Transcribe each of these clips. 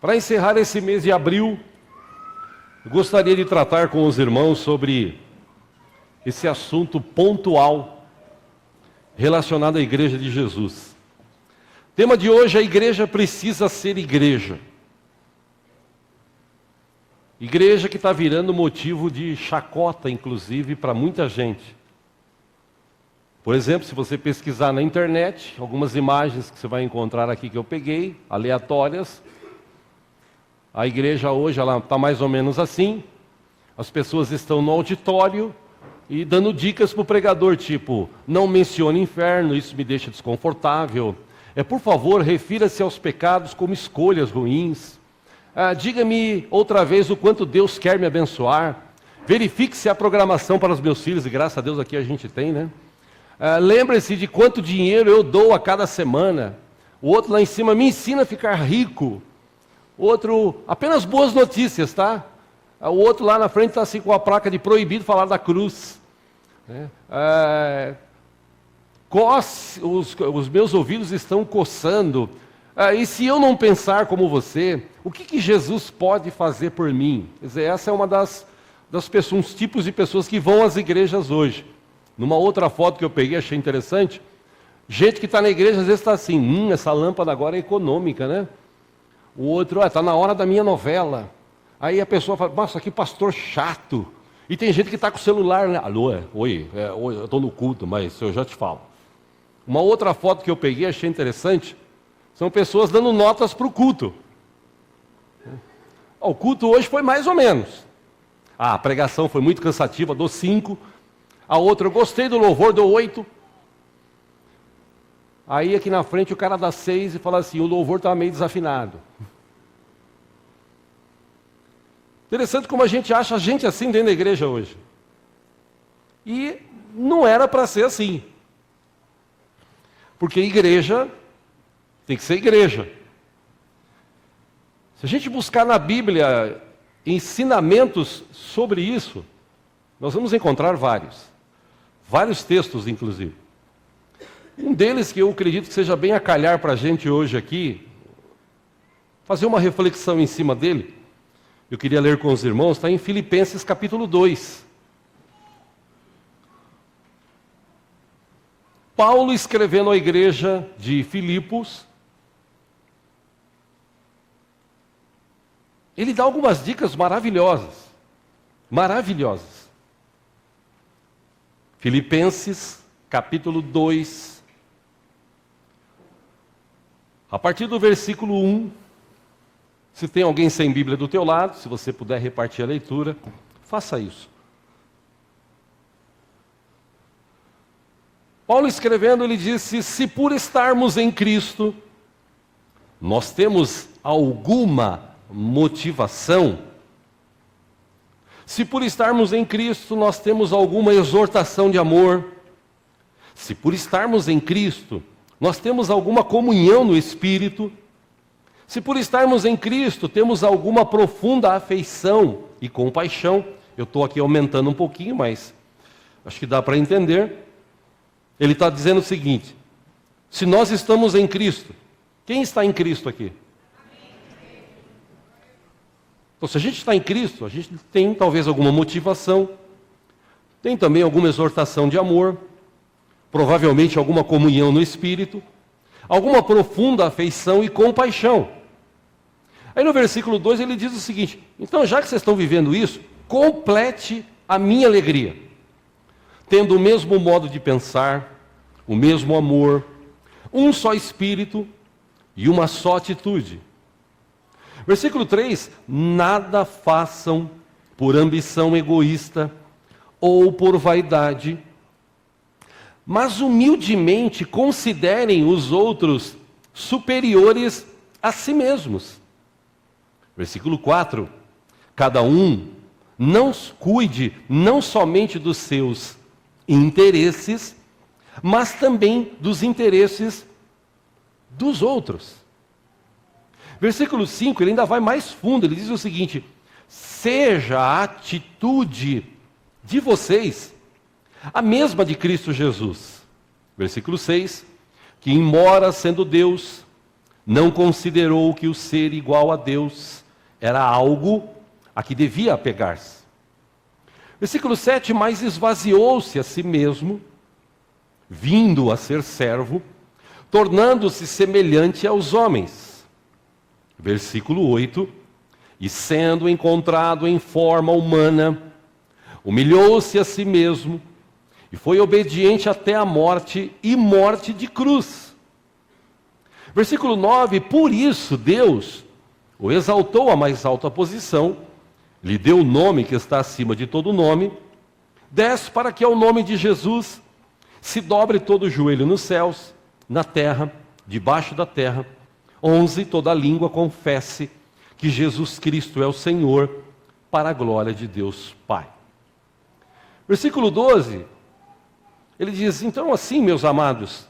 Para encerrar esse mês de abril, eu gostaria de tratar com os irmãos sobre esse assunto pontual relacionado à Igreja de Jesus. O tema de hoje é: a igreja precisa ser igreja. Igreja que está virando motivo de chacota, inclusive, para muita gente. Por exemplo, se você pesquisar na internet, algumas imagens que você vai encontrar aqui que eu peguei, aleatórias. A igreja hoje ela está mais ou menos assim. As pessoas estão no auditório e dando dicas para o pregador, tipo: não mencione inferno, isso me deixa desconfortável. Por favor, refira-se aos pecados como escolhas ruins. Diga-me outra vez o quanto Deus quer me abençoar. Verifique se há programação para os meus filhos, e graças a Deus aqui a gente tem, né? Lembre-se de quanto dinheiro eu dou a cada semana. O outro lá em cima: me ensina a ficar rico. Outro: apenas boas notícias, tá? O outro lá na frente está assim com a placa de proibido falar da cruz. Os meus ouvidos estão coçando. E se eu não pensar como você, o que Jesus pode fazer por mim? Quer dizer, essa é uma das pessoas, uns tipos de pessoas que vão às igrejas hoje. Numa outra foto que eu peguei, achei interessante. Gente que está na igreja às vezes está assim: essa lâmpada agora é econômica, né? O outro: está na hora da minha novela. Aí a pessoa fala: nossa, que pastor chato. E tem gente que está com o celular, né? Alô, oi, eu estou no culto, mas eu já te falo. Uma outra foto que eu peguei, achei interessante. São pessoas dando notas para o culto. O culto hoje foi mais ou menos. A pregação foi muito cansativa, dou 5. A outra: eu gostei do louvor, dou 8. Aí aqui na frente o cara dá 6 e fala assim: o louvor estava meio desafinado. Interessante como a gente acha a gente assim dentro da igreja hoje. E não era para ser assim. Porque igreja tem que ser igreja. Se a gente buscar na Bíblia ensinamentos sobre isso, nós vamos encontrar vários textos, inclusive. Um deles que eu acredito que seja bem a calhar para a gente hoje aqui, fazer uma reflexão em cima dele, eu queria ler com os irmãos, está em Filipenses capítulo 2. Paulo escrevendo à igreja de Filipos, ele dá algumas dicas maravilhosas. Maravilhosas. Filipenses, capítulo 2. A partir do versículo 1. Se tem alguém sem Bíblia do teu lado, se você puder repartir a leitura, faça isso. Paulo escrevendo, ele disse: se por estarmos em Cristo, nós temos alguma motivação, se por estarmos em Cristo nós temos alguma exortação de amor, se por estarmos em Cristo nós temos alguma comunhão no Espírito, se por estarmos em Cristo temos alguma profunda afeição e compaixão, eu estou aqui aumentando um pouquinho, mas acho que dá para entender. Ele está dizendo o seguinte: se nós estamos em Cristo, quem está em Cristo aqui? Então, se a gente está em Cristo, a gente tem talvez alguma motivação, tem também alguma exortação de amor, provavelmente alguma comunhão no Espírito, alguma profunda afeição e compaixão. Aí no versículo 2 ele diz o seguinte: então, já que vocês estão vivendo isso, complete a minha alegria, tendo o mesmo modo de pensar, o mesmo amor, um só Espírito e uma só atitude. Versículo 3: nada façam por ambição egoísta ou por vaidade, mas humildemente considerem os outros superiores a si mesmos. Versículo 4: cada um não cuide não somente dos seus interesses, mas também dos interesses dos outros. Versículo 5, ele ainda vai mais fundo, ele diz o seguinte: seja a atitude de vocês a mesma de Cristo Jesus. Versículo 6, que embora sendo Deus, não considerou que o ser igual a Deus era algo a que devia apegar-se. Versículo 7, mas esvaziou-se a si mesmo, vindo a ser servo, tornando-se semelhante aos homens. Versículo 8, e sendo encontrado em forma humana, humilhou-se a si mesmo, e foi obediente até a morte, e morte de cruz. Versículo 9, por isso Deus o exaltou à mais alta posição, lhe deu o nome que está acima de todo nome. 10, para que ao nome de Jesus se dobre todo o joelho nos céus, na terra, debaixo da terra. 11, toda língua confesse que Jesus Cristo é o Senhor, para a glória de Deus Pai. Versículo 12, ele diz, então assim, meus amados,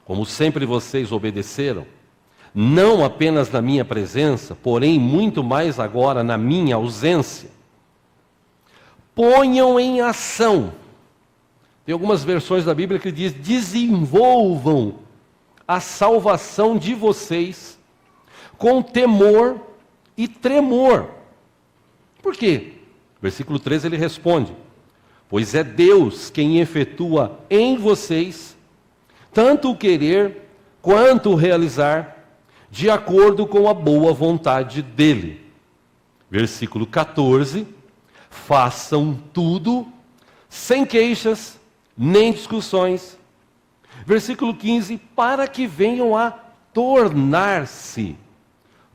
como sempre vocês obedeceram, não apenas na minha presença, porém muito mais agora na minha ausência, ponham em ação. Tem algumas versões da Bíblia que diz, desenvolvam a salvação de vocês com temor e tremor. Por quê? Versículo 13 ele responde, pois é Deus quem efetua em vocês tanto o querer quanto o realizar, de acordo com a boa vontade dele. Versículo 14, façam tudo sem queixas, nem discussões. Versículo 15, para que venham a tornar-se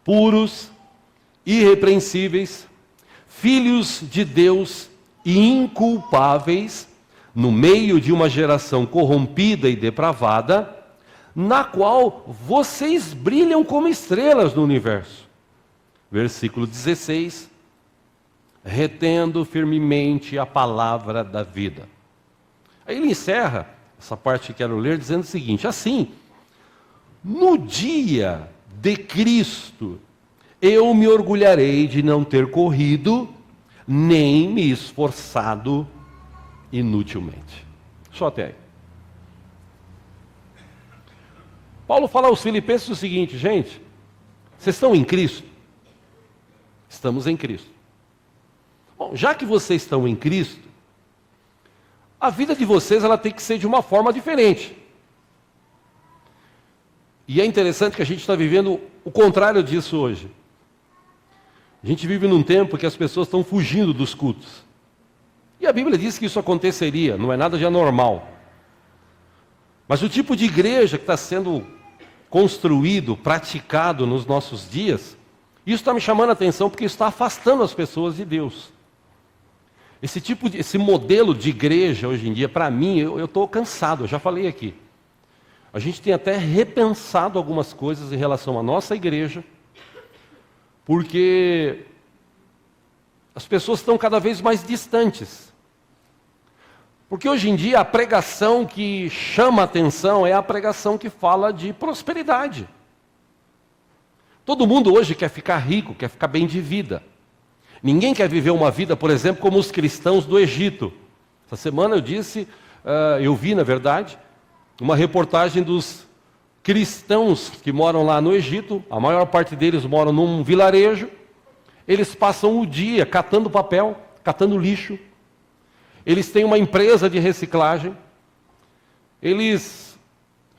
puros, irrepreensíveis, filhos de Deus e inculpáveis, no meio de uma geração corrompida e depravada, na qual vocês brilham como estrelas no universo. Versículo 16, retendo firmemente a palavra da vida. Aí ele encerra essa parte que quero ler dizendo o seguinte, assim, no dia de Cristo, eu me orgulharei de não ter corrido, nem me esforçado inutilmente. Só até aí. Paulo fala aos Filipenses o seguinte, gente, vocês estão em Cristo? Estamos em Cristo. Bom, já que vocês estão em Cristo, a vida de vocês ela tem que ser de uma forma diferente. E é interessante que a gente está vivendo o contrário disso hoje. A gente vive num tempo que as pessoas estão fugindo dos cultos. E a Bíblia diz que isso aconteceria, não é nada de anormal. Mas o tipo de igreja que está sendo construído, praticado nos nossos dias, isso está me chamando a atenção porque está afastando as pessoas de Deus. Esse modelo de igreja hoje em dia, para mim, eu estou cansado, eu já falei aqui. A gente tem até repensado algumas coisas em relação à nossa igreja, porque as pessoas estão cada vez mais distantes. Porque hoje em dia a pregação que chama a atenção é a pregação que fala de prosperidade. Todo mundo hoje quer ficar rico, quer ficar bem de vida. Ninguém quer viver uma vida, por exemplo, como os cristãos do Egito. Essa semana eu vi, na verdade, uma reportagem dos cristãos que moram lá no Egito. A maior parte deles moram num vilarejo. Eles passam o dia catando papel, catando lixo. Eles têm uma empresa de reciclagem. Eles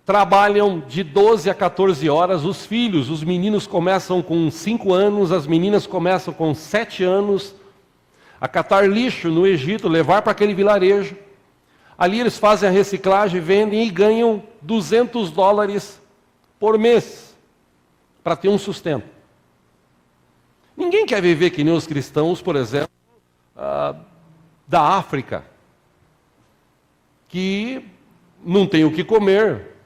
trabalham de 12 a 14 horas. Os filhos, os meninos começam com 5 anos, as meninas começam com 7 anos a catar lixo no Egito, levar para aquele vilarejo. Ali eles fazem a reciclagem, vendem e ganham $200 por mês para ter um sustento. Ninguém quer viver que nem os cristãos, por exemplo, da África, que não tem o que comer,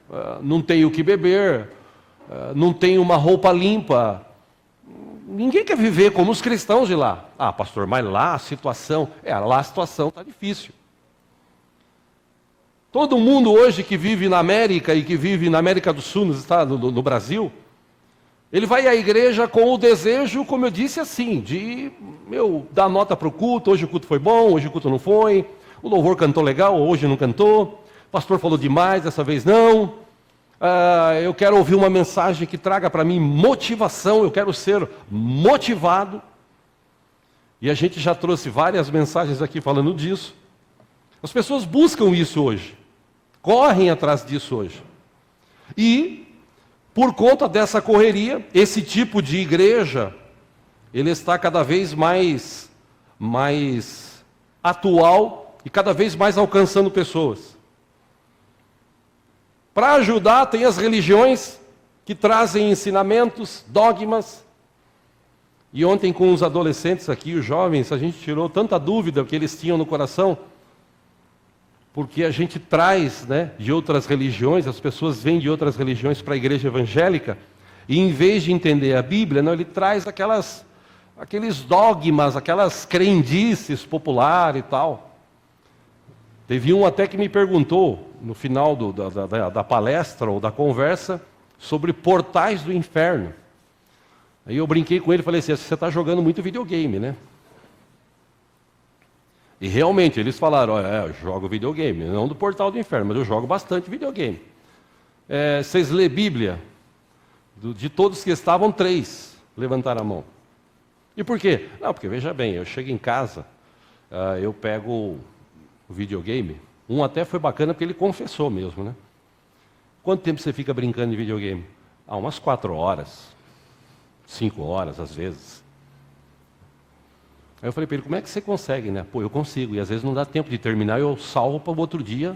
não tem o que beber, não tem uma roupa limpa. Ninguém quer viver como os cristãos de lá. Ah, pastor, mas lá a situação está difícil. Todo mundo hoje que vive na América e que vive na América do Sul, no Brasil, ele vai à igreja com o desejo, como eu disse, assim, de dar nota para o culto. Hoje o culto foi bom, hoje o culto não foi. O louvor cantou legal, hoje não cantou. O pastor falou demais, dessa vez não. Eu quero ouvir uma mensagem que traga para mim motivação, eu quero ser motivado. E a gente já trouxe várias mensagens aqui falando disso. As pessoas buscam isso hoje, correm atrás disso hoje. E, por conta dessa correria, esse tipo de igreja, ele está cada vez mais atual e cada vez mais alcançando pessoas. Para ajudar, tem as religiões que trazem ensinamentos, dogmas. E ontem com os adolescentes aqui, os jovens, a gente tirou tanta dúvida que eles tinham no coração, porque a gente traz, né, de outras religiões, as pessoas vêm de outras religiões para a igreja evangélica, e em vez de entender a Bíblia, não, ele traz aqueles dogmas, aquelas crendices populares e tal. Teve um até que me perguntou, no final da palestra ou da conversa, sobre portais do inferno. Aí eu brinquei com ele e falei assim, você está jogando muito videogame, né? E realmente, eles falaram, eu jogo videogame, não do portal do inferno, mas eu jogo bastante videogame. Vocês lêem Bíblia? De todos que estavam, 3 levantaram a mão. E por quê? Não, porque veja bem, eu chego em casa, eu pego o videogame. Um até foi bacana porque ele confessou mesmo, né? Quanto tempo você fica brincando de videogame? Umas 4 horas, 5 horas às vezes. Aí eu falei para ele, como é que você consegue, né? Pô, eu consigo, e às vezes não dá tempo de terminar, eu salvo para o outro dia.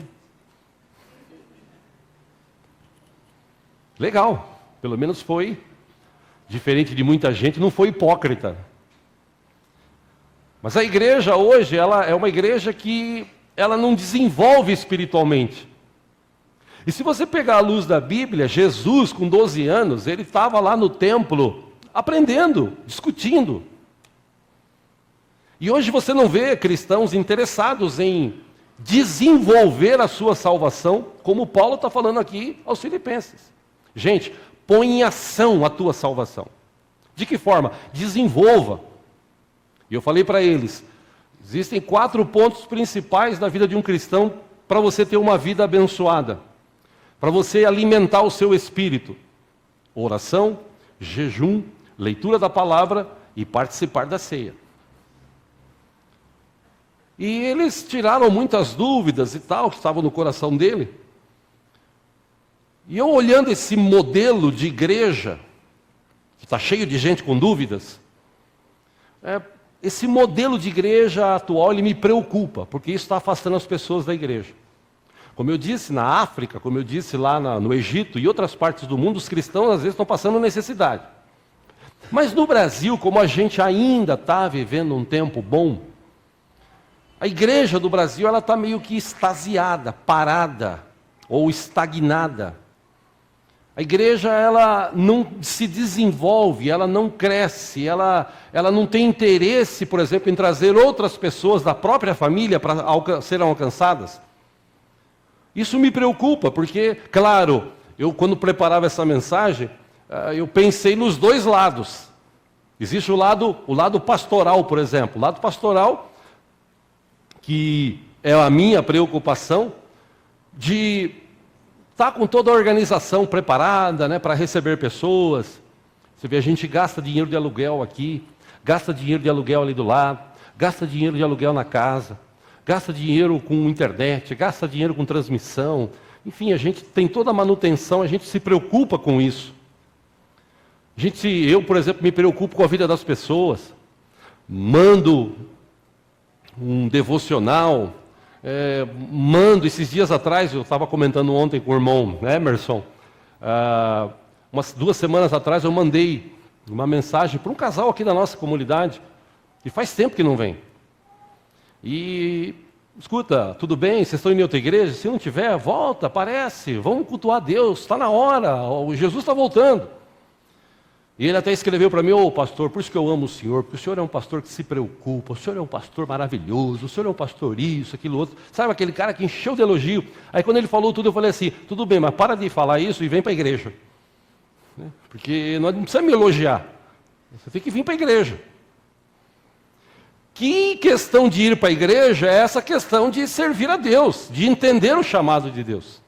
Legal, pelo menos foi diferente de muita gente, não foi hipócrita. Mas a igreja hoje, ela é uma igreja que ela não desenvolve espiritualmente. E se você pegar a luz da Bíblia, Jesus com 12 anos, ele estava lá no templo, aprendendo, discutindo. E hoje você não vê cristãos interessados em desenvolver a sua salvação, como Paulo está falando aqui aos Filipenses. Gente, põe em ação a tua salvação. De que forma? Desenvolva. E eu falei para eles, existem 4 pontos principais na vida de um cristão para você ter uma vida abençoada. Para você alimentar o seu espírito. Oração, jejum, leitura da palavra e participar da ceia. E eles tiraram muitas dúvidas e tal, que estavam no coração dele. E eu olhando esse modelo de igreja, que está cheio de gente com dúvidas, esse modelo de igreja atual, ele me preocupa, porque isso está afastando as pessoas da igreja. Como eu disse, na África, como eu disse lá no Egito e outras partes do mundo, os cristãos às vezes estão passando necessidade. Mas no Brasil, como a gente ainda está vivendo um tempo bom, a igreja do Brasil ela está meio que extasiada, parada ou estagnada. A igreja ela não se desenvolve, ela não cresce, ela não tem interesse, por exemplo, em trazer outras pessoas da própria família para serem alcançadas. Isso me preocupa, porque, claro, eu quando preparava essa mensagem, eu pensei nos 2 lados. Existe o lado pastoral, por exemplo. O lado pastoral, que é a minha preocupação, de estar com toda a organização preparada, né, para receber pessoas. Você vê, a gente gasta dinheiro de aluguel aqui, gasta dinheiro de aluguel ali do lado, gasta dinheiro de aluguel na casa, gasta dinheiro com internet, gasta dinheiro com transmissão. Enfim, a gente tem toda a manutenção, a gente se preocupa com isso. Eu, por exemplo, me preocupo com a vida das pessoas. Mando um devocional, mando, esses dias atrás, eu estava comentando ontem com o irmão Emerson, umas 2 semanas atrás eu mandei uma mensagem para um casal aqui da nossa comunidade, que faz tempo que não vem. E, escuta, tudo bem, vocês estão indo em outra igreja? Se não tiver, volta, aparece, vamos cultuar a Deus, está na hora, Jesus está voltando. E ele até escreveu para mim, pastor, por isso que eu amo o senhor, porque o senhor é um pastor que se preocupa, o senhor é um pastor maravilhoso, o senhor é um pastor isso, aquilo outro. Sabe aquele cara que encheu de elogio? Aí quando ele falou tudo, eu falei assim, tudo bem, mas para de falar isso e vem para a igreja. Porque não precisa me elogiar, você tem que vir para a igreja. Que questão de ir para a igreja é essa questão de servir a Deus, de entender o chamado de Deus.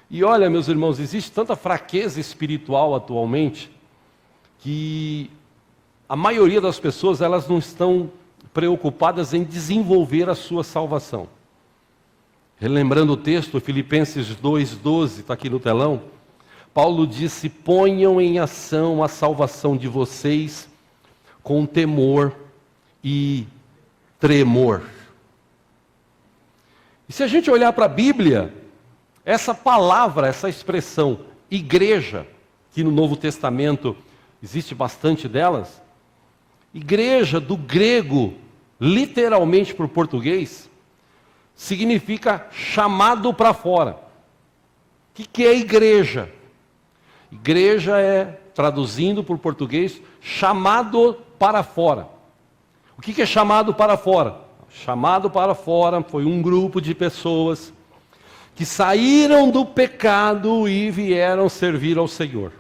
E olha, meus irmãos, existe tanta fraqueza espiritual atualmente que a maioria das pessoas, elas não estão preocupadas em desenvolver a sua salvação. Relembrando o texto, Filipenses 2,12, está aqui no telão, Paulo disse: ponham em ação a salvação de vocês com temor e tremor. E se a gente olhar para a Bíblia, essa palavra, essa expressão, igreja, que no Novo Testamento existe bastante delas, igreja do grego, literalmente para o português, significa chamado para fora. O que é igreja? Igreja é, traduzindo para o português, chamado para fora. O que é chamado para fora? Chamado para fora foi um grupo de pessoas que saíram do pecado e vieram servir ao Senhor.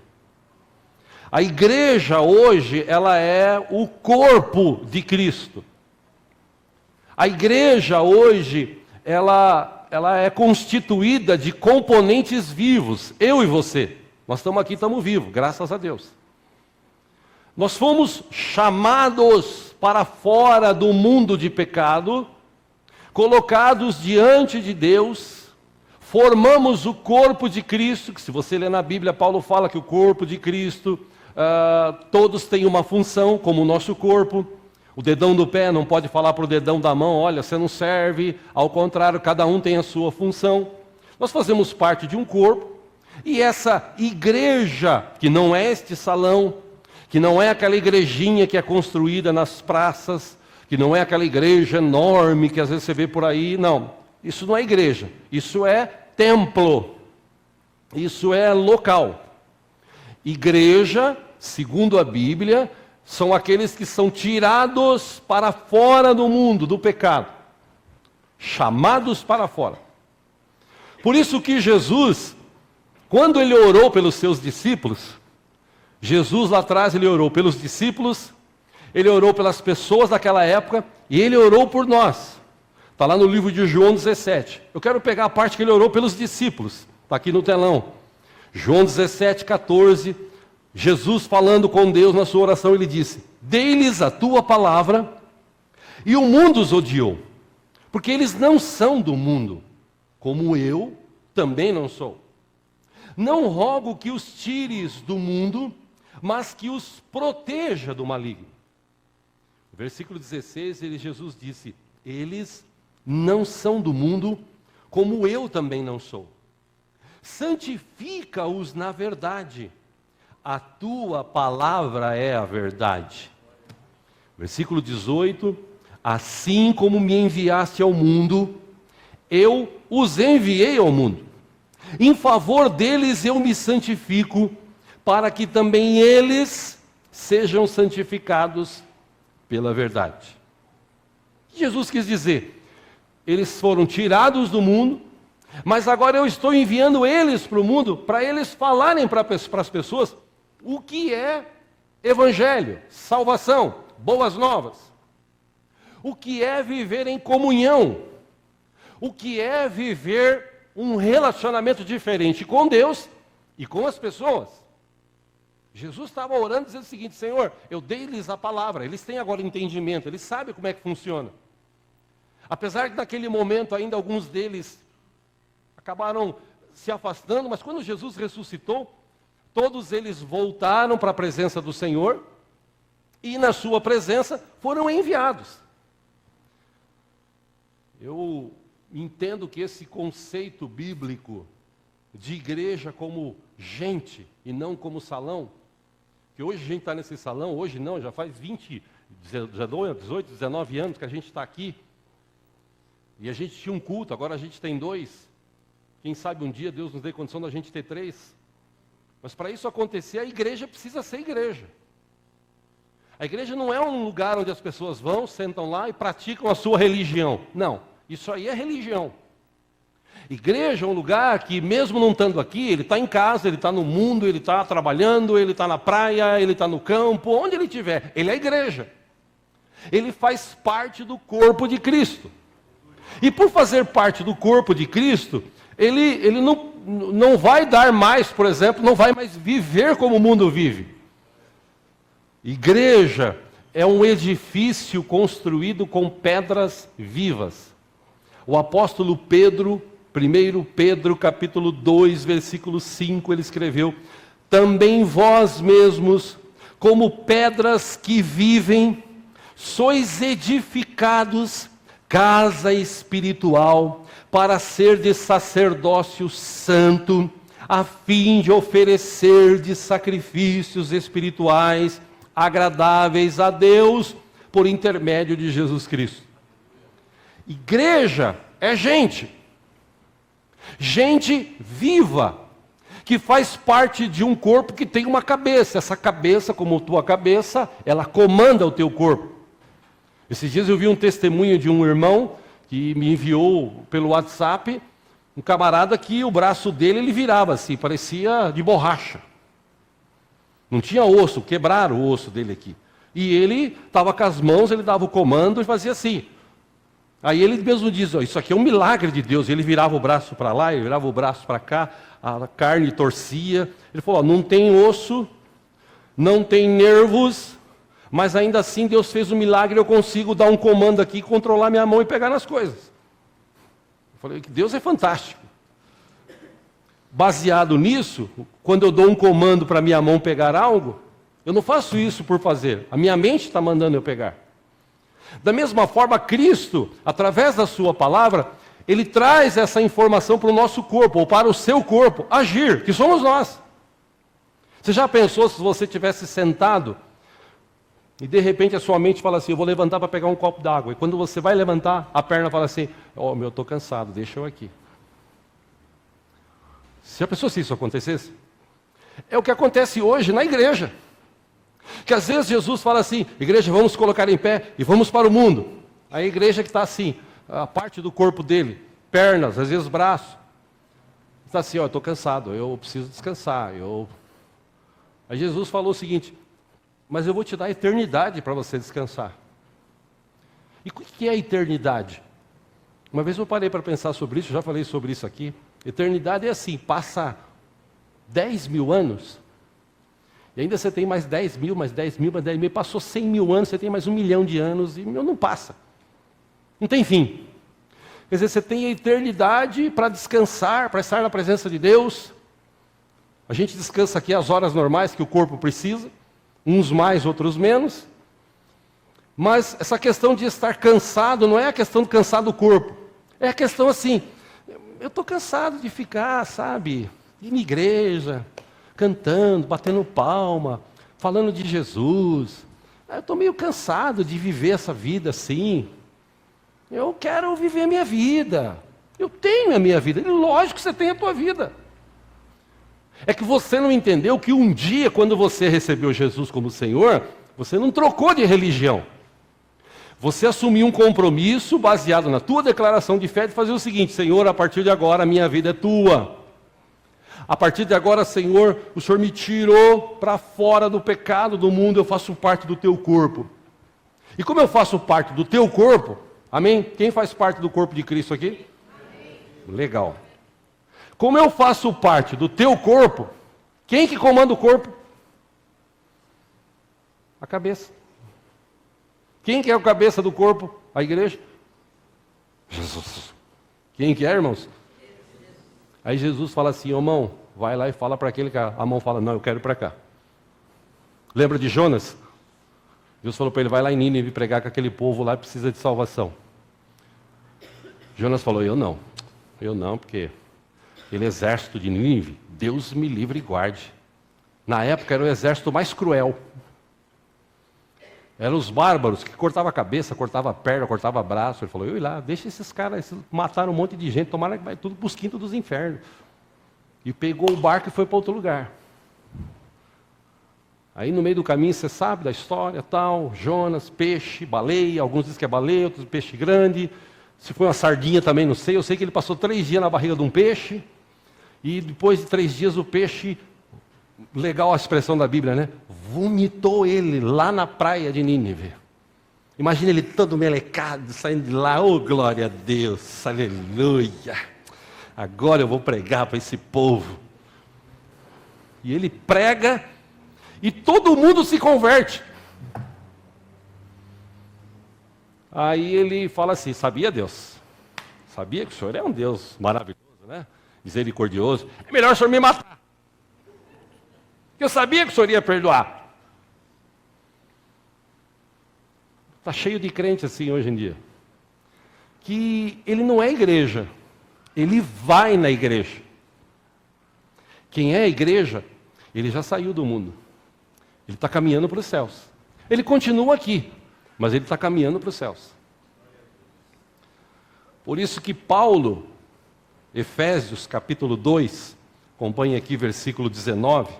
A igreja hoje, ela é o corpo de Cristo. A igreja hoje, ela é constituída de componentes vivos. Eu e você, nós estamos aqui, estamos vivos, graças a Deus. Nós fomos chamados para fora do mundo de pecado, colocados diante de Deus, formamos o corpo de Cristo, que se você ler na Bíblia, Paulo fala que o corpo de Cristo, todos têm uma função, como o nosso corpo. O dedão do pé não pode falar para o dedão da mão: olha, você não serve. Ao contrário, cada um tem a sua função. Nós fazemos parte de um corpo, e essa igreja, que não é este salão, que não é aquela igrejinha que é construída nas praças, que não é aquela igreja enorme que às vezes você vê por aí, não. Isso não é igreja, isso é templo, isso é local. Igreja, segundo a Bíblia, são aqueles que são tirados para fora do mundo, do pecado, chamados para fora. Por isso que Jesus, quando ele orou pelos seus discípulos, Jesus lá atrás ele orou pelos discípulos, ele orou pelas pessoas daquela época e ele orou por nós. Está lá no livro de João 17. Eu quero pegar a parte que ele orou pelos discípulos, está aqui no telão. João 17, 14, Jesus falando com Deus na sua oração, ele disse: dei-lhes a tua palavra e o mundo os odiou, porque eles não são do mundo, como eu também não sou. Não rogo que os tires do mundo, mas que os proteja do maligno. No versículo 16, Jesus disse: eles não são do mundo, como eu também não sou. Santifica-os na verdade, a tua palavra é a verdade. Versículo 18, assim como me enviaste ao mundo, eu os enviei ao mundo. Em favor deles eu me santifico, para que também eles sejam santificados pela verdade. O que Jesus quis dizer? Eles foram tirados do mundo, mas agora eu estou enviando eles para o mundo, para eles falarem para as pessoas o que é evangelho, salvação, boas novas. O que é viver em comunhão. O que é viver um relacionamento diferente com Deus e com as pessoas. Jesus estava orando dizendo o seguinte: Senhor, eu dei-lhes a palavra, eles têm agora entendimento, eles sabem como é que funciona. Apesar que naquele momento ainda alguns deles acabaram se afastando, mas quando Jesus ressuscitou, todos eles voltaram para a presença do Senhor e na sua presença foram enviados. Eu entendo que esse conceito bíblico de igreja como gente e não como salão, que hoje a gente está nesse salão, hoje não, já faz 20, 18, 19 anos que a gente está aqui, e a gente tinha um culto, agora a gente tem 2, quem sabe um dia Deus nos dê condição da gente ter 3, mas para isso acontecer, a igreja precisa ser igreja. A igreja não é um lugar onde as pessoas vão, sentam lá e praticam a sua religião, não, isso aí é religião. Igreja é um lugar que, mesmo não estando aqui, ele está em casa, ele está no mundo, ele está trabalhando, ele está na praia, ele está no campo, onde ele estiver, ele é igreja. Ele faz parte do corpo de Cristo. E por fazer parte do corpo de Cristo, Ele não vai dar mais, por exemplo, não vai mais viver como o mundo vive. Igreja é um edifício construído com pedras vivas. O apóstolo Pedro, 1 Pedro capítulo 2, versículo 5, ele escreveu: também vós mesmos, como pedras que vivem, sois edificados, casa espiritual, para ser de sacerdócio santo, a fim de oferecer de sacrifícios espirituais, agradáveis a Deus, por intermédio de Jesus Cristo. Igreja é gente viva, que faz parte de um corpo que tem uma cabeça. Essa cabeça, como tua cabeça, ela comanda o teu corpo. Esses dias eu vi um testemunho de um irmão que me enviou pelo WhatsApp, um camarada que o braço dele ele virava assim, parecia de borracha. Não tinha osso, quebraram o osso dele aqui. E ele estava com as mãos, ele dava o comando e fazia assim. Aí ele mesmo diz, isso aqui é um milagre de Deus. Ele virava o braço para lá, ele virava o braço para cá, a carne torcia. Ele falou, não tem osso, não tem nervos, mas ainda assim Deus fez um milagre, eu consigo dar um comando aqui, controlar minha mão e pegar nas coisas. Eu falei que Deus é fantástico. Baseado nisso, quando eu dou um comando para minha mão pegar algo, eu não faço isso por fazer, a minha mente está mandando eu pegar. Da mesma forma, Cristo, através da sua palavra, Ele traz essa informação para o nosso corpo, ou para o seu corpo, agir, que somos nós. Você já pensou se você tivesse sentado, e de repente a sua mente fala assim, eu vou levantar para pegar um copo d'água, e quando você vai levantar, a perna fala assim, eu estou cansado, deixa eu aqui. Você já pensou se isso acontecesse? É o que acontece hoje na igreja. Que às vezes Jesus fala assim, igreja, vamos colocar em pé e vamos para o mundo. A igreja que está assim, a parte do corpo dele, pernas, às vezes braço, está assim, eu estou cansado, eu preciso descansar. Aí Jesus falou o seguinte, mas eu vou te dar a eternidade para você descansar. E o que é a eternidade? Uma vez eu parei para pensar sobre isso, já falei sobre isso aqui. Eternidade é assim, passa 10 mil anos, e ainda você tem mais 10 mil, mais 10 mil, mais 10 mil, passou 100 mil anos, você tem mais 1 milhão de anos, e não passa. Não tem fim. Quer dizer, você tem a eternidade para descansar, para estar na presença de Deus. A gente descansa aqui as horas normais que o corpo precisa, uns mais, outros menos. Mas essa questão de estar cansado, não é a questão de cansar do corpo. É a questão assim, eu estou cansado de ficar, sabe, ir na igreja, cantando, batendo palma, falando de Jesus. Eu estou meio cansado de viver essa vida assim. Eu quero viver a minha vida. Eu tenho a minha vida. E lógico que você tem a tua vida. É que você não entendeu que um dia, quando você recebeu Jesus como Senhor, você não trocou de religião. Você assumiu um compromisso baseado na tua declaração de fé de fazer o seguinte, Senhor, a partir de agora a minha vida é tua. A partir de agora, Senhor, o Senhor me tirou para fora do pecado do mundo, eu faço parte do teu corpo. E como eu faço parte do teu corpo, amém? Quem faz parte do corpo de Cristo aqui? Amém. Legal. Como eu faço parte do teu corpo, quem que comanda o corpo? A cabeça. Quem que é a cabeça do corpo? A igreja? Jesus. Quem que é, irmãos? Aí Jesus fala assim, ô mão, vai lá e fala para aquele cara. A mão fala, não, eu quero ir para cá. Lembra de Jonas? Deus falou para ele, vai lá em Nínive pregar que aquele povo lá precisa de salvação. Jonas falou, eu não, porque aquele exército de Nínive, Deus me livre e guarde. Na época era o exército mais cruel. Eram os bárbaros que cortavam a cabeça, cortavam a perna, cortavam o braço. Ele falou, eu ir lá, deixa esses caras, mataram um monte de gente, tomaram que vai tudo para os quintos dos infernos. E pegou o barco e foi para outro lugar. Aí no meio do caminho, você sabe da história, tal, Jonas, peixe, baleia, alguns dizem que é baleia, outros peixe grande. Se foi uma sardinha também, não sei. Eu sei que ele passou 3 dias na barriga de um peixe. E depois de 3 dias o peixe, legal a expressão da Bíblia, né? Vomitou ele lá na praia de Nínive. Imagina ele todo melecado, saindo de lá. Oh, glória a Deus, aleluia. agora eu vou pregar para esse povo. E ele prega e todo mundo se converte. Aí ele fala assim, sabia, Deus? Sabia que o Senhor é um Deus maravilhoso, né? Misericordioso. É melhor o Senhor me matar. Porque eu sabia que o Senhor ia perdoar. Está cheio de crente assim hoje em dia. Que ele não é igreja. Ele vai na igreja. Quem é a igreja, ele já saiu do mundo. Ele está caminhando para os céus. Ele continua aqui, mas ele está caminhando para os céus. Por isso que Paulo, Efésios capítulo 2, acompanhe aqui versículo 19,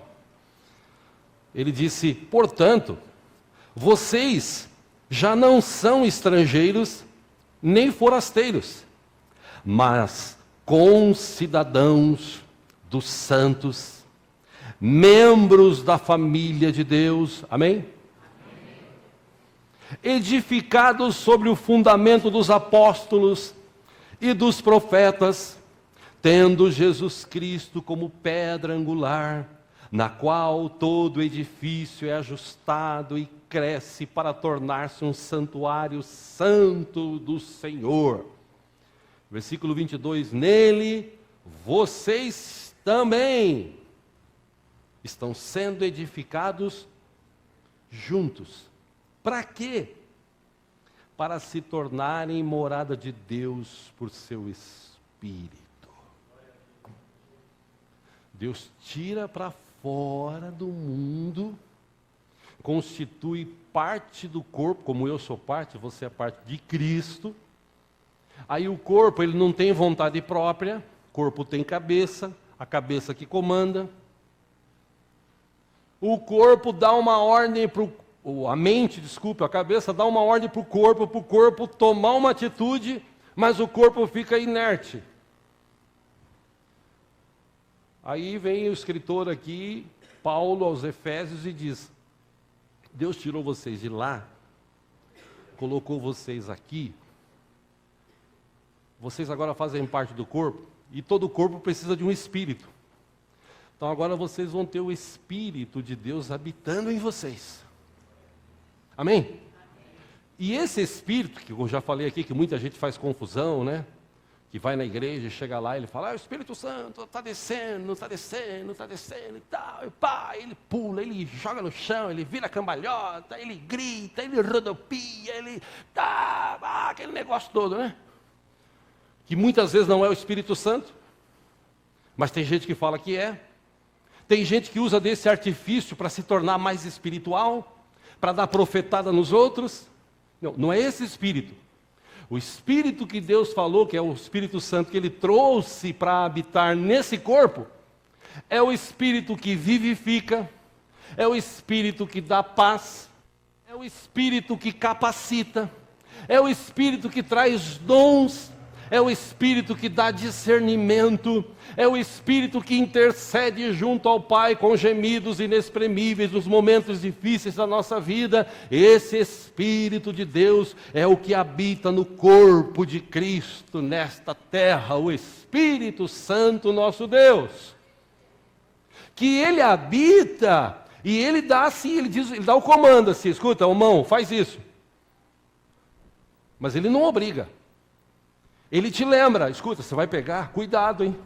ele disse, portanto, vocês já não são estrangeiros nem forasteiros, mas concidadãos dos santos, membros da família de Deus, amém? Edificados sobre o fundamento dos apóstolos e dos profetas, tendo Jesus Cristo como pedra angular, na qual todo edifício é ajustado e cresce para tornar-se um santuário santo do Senhor. Versículo 22, nele vocês também estão sendo edificados juntos. Para quê? Para se tornarem morada de Deus por seu Espírito. Deus tira para fora do mundo, constitui parte do corpo, como eu sou parte, você é parte de Cristo. Aí o corpo, ele não tem vontade própria, o corpo tem cabeça, a cabeça que comanda. O corpo dá uma ordem para a mente, a cabeça dá uma ordem para o corpo tomar uma atitude, mas o corpo fica inerte. Aí vem o escritor aqui, Paulo aos Efésios, e diz, Deus tirou vocês de lá, colocou vocês aqui, vocês agora fazem parte do corpo, e todo corpo precisa de um espírito. Então agora vocês vão ter o Espírito de Deus habitando em vocês. Amém? Amém? E esse Espírito, que eu já falei aqui, que muita gente faz confusão, né? Que vai na igreja e chega lá e ele fala, o Espírito Santo está descendo, está descendo, está descendo e tal. E pá, ele pula, ele joga no chão, ele vira cambalhota, ele grita, ele rodopia, ele tá, aquele negócio todo, né? Que muitas vezes não é o Espírito Santo, mas tem gente que fala que é. Tem gente que usa desse artifício para se tornar mais espiritual, para dar profetada nos outros. Não, não é esse Espírito. O Espírito que Deus falou, que é o Espírito Santo que Ele trouxe para habitar nesse corpo, é o Espírito que vivifica, é o Espírito que dá paz, é o Espírito que capacita, é o Espírito que traz dons, é o Espírito que dá discernimento, é o Espírito que intercede junto ao Pai com gemidos inexprimíveis nos momentos difíceis da nossa vida. Esse Espírito de Deus é o que habita no corpo de Cristo nesta terra, o Espírito Santo nosso Deus. Que Ele habita e Ele dá assim, Ele dá o comando assim, escuta, irmão, faz isso. Mas Ele não obriga. Ele te lembra, escuta, você vai pegar, cuidado, hein?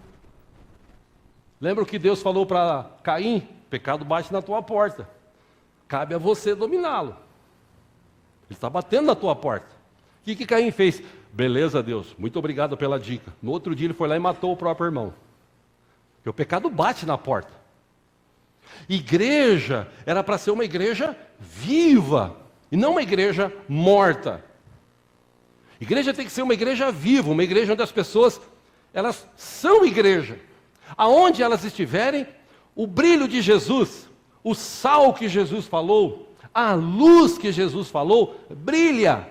Lembra o que Deus falou para Caim? Pecado bate na tua porta. Cabe a você dominá-lo. Ele está batendo na tua porta. O que Caim fez? Beleza, Deus, muito obrigado pela dica. No outro dia ele foi lá e matou o próprio irmão. Porque o pecado bate na porta. Igreja era para ser uma igreja viva, e não uma igreja morta. Igreja tem que ser uma igreja viva, uma igreja onde as pessoas, elas são igreja. Aonde elas estiverem, o brilho de Jesus, o sal que Jesus falou, a luz que Jesus falou, brilha.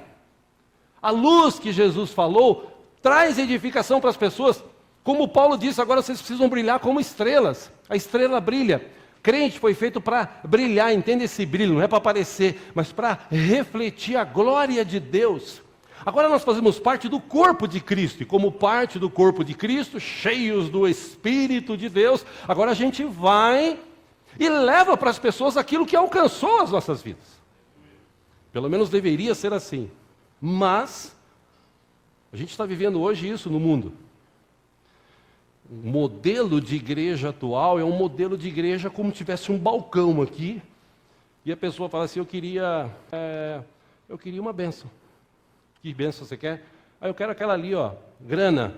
A luz que Jesus falou traz edificação para as pessoas. Como Paulo disse, agora vocês precisam brilhar como estrelas. A estrela brilha. Crente foi feito para brilhar, entende esse brilho, não é para aparecer, mas para refletir a glória de Deus. Agora nós fazemos parte do corpo de Cristo, e como parte do corpo de Cristo, cheios do Espírito de Deus, agora a gente vai e leva para as pessoas aquilo que alcançou as nossas vidas. Pelo menos deveria ser assim. Mas a gente está vivendo hoje isso no mundo. O modelo de igreja atual é um modelo de igreja como se tivesse um balcão aqui, e a pessoa fala assim, eu queria uma bênção. Que bênção você quer? Eu quero aquela ali, ó, grana.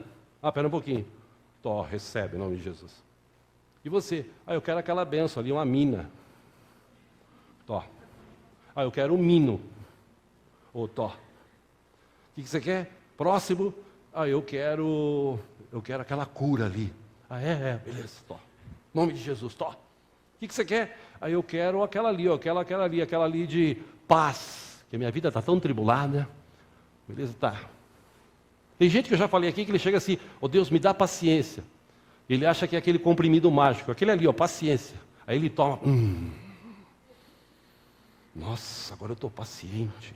Pera um pouquinho. Tó, recebe, em nome de Jesus. E você? Eu quero aquela bênção ali, uma mina. Tó. Eu quero um mino. Tó. O que você quer? Próximo? Eu quero aquela cura ali. Beleza, tó. Em nome de Jesus, tó. O que você quer? Eu quero aquela ali, ó, aquela ali de paz. Que a minha vida está tão tribulada. Beleza, tá. Tem gente que eu já falei aqui que ele chega assim, Deus, me dá paciência. Ele acha que é aquele comprimido mágico, aquele ali, ó, paciência. Aí ele toma, nossa, agora eu estou paciente.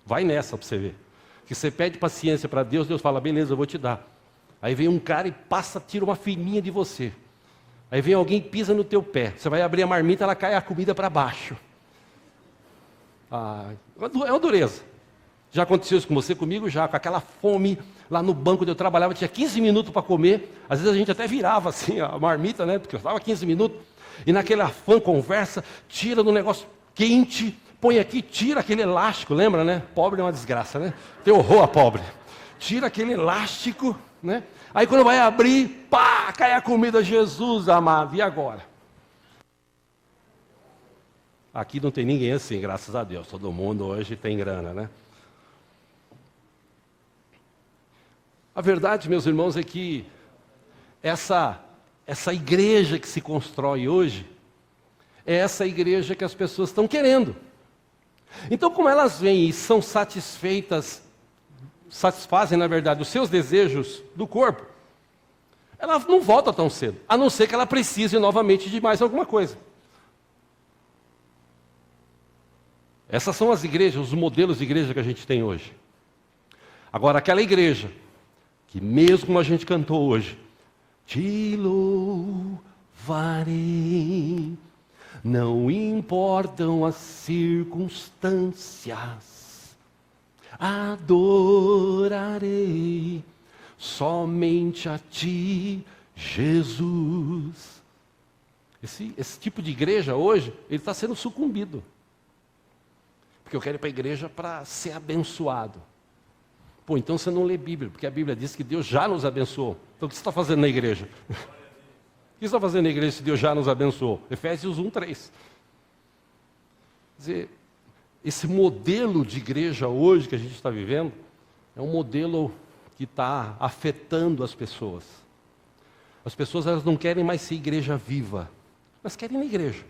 Vai nessa para você ver. Que você pede paciência para Deus, Deus fala, beleza, eu vou te dar. Aí vem um cara e tira uma fininha de você. Aí vem alguém e pisa no teu pé. Você vai abrir a marmita, ela cai a comida para baixo. É uma dureza. Já aconteceu isso com você, comigo já, com aquela fome, lá no banco onde eu trabalhava, tinha 15 minutos para comer, às vezes a gente até virava assim, a marmita, né, porque eu estava 15 minutos, e naquele afã, conversa, tira do negócio quente, põe aqui, tira aquele elástico, lembra, né, pobre é uma desgraça, né, tem horror a pobre, tira aquele elástico, né, aí quando vai abrir, cai a comida, Jesus amado, e agora? Aqui não tem ninguém assim, graças a Deus, todo mundo hoje tem grana, né. A verdade, meus irmãos, é que essa igreja que se constrói hoje, é essa igreja que as pessoas estão querendo. Então, como elas vêm e são satisfazem, na verdade, os seus desejos do corpo, ela não volta tão cedo, a não ser que ela precise novamente de mais alguma coisa. Essas são as igrejas, os modelos de igreja que a gente tem hoje. Agora, aquela igreja que mesmo como a gente cantou hoje, te louvarei, não importam as circunstâncias, adorarei somente a ti, Jesus. Esse tipo de igreja hoje, ele está sendo sucumbido. Porque eu quero ir para a igreja para ser abençoado. Então você não lê Bíblia, porque a Bíblia diz que Deus já nos abençoou. Então o que você está fazendo na igreja? O que você está fazendo na igreja se Deus já nos abençoou? Efésios 1:3. Quer dizer, esse modelo de igreja hoje que a gente está vivendo, é um modelo que está afetando as pessoas. As pessoas elas não querem mais ser igreja viva, mas querem ir na igreja.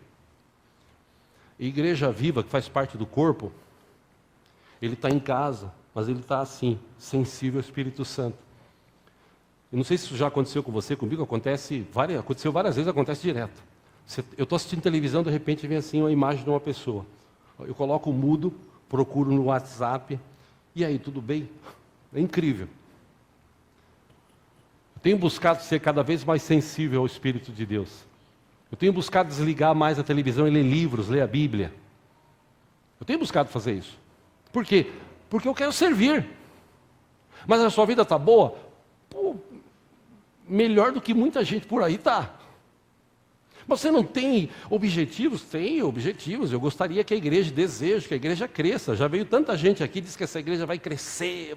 E igreja viva, que faz parte do corpo, ele está em casa, mas ele está assim, sensível ao Espírito Santo. Eu não sei se isso já aconteceu com você, comigo aconteceu várias vezes, acontece direto. Eu estou assistindo televisão, de repente vem assim uma imagem de uma pessoa. Eu coloco o mudo, procuro no WhatsApp, e aí, tudo bem? É incrível. Eu tenho buscado ser cada vez mais sensível ao Espírito de Deus. Eu tenho buscado desligar mais a televisão e ler livros, ler a Bíblia. Eu tenho buscado fazer isso. Por quê? Porque eu quero servir. Mas a sua vida está boa? Melhor do que muita gente por aí está. Você não tem objetivos? Tem objetivos. Eu gostaria que a igreja, desejo que a igreja cresça. Já veio tanta gente aqui, diz que essa igreja vai crescer,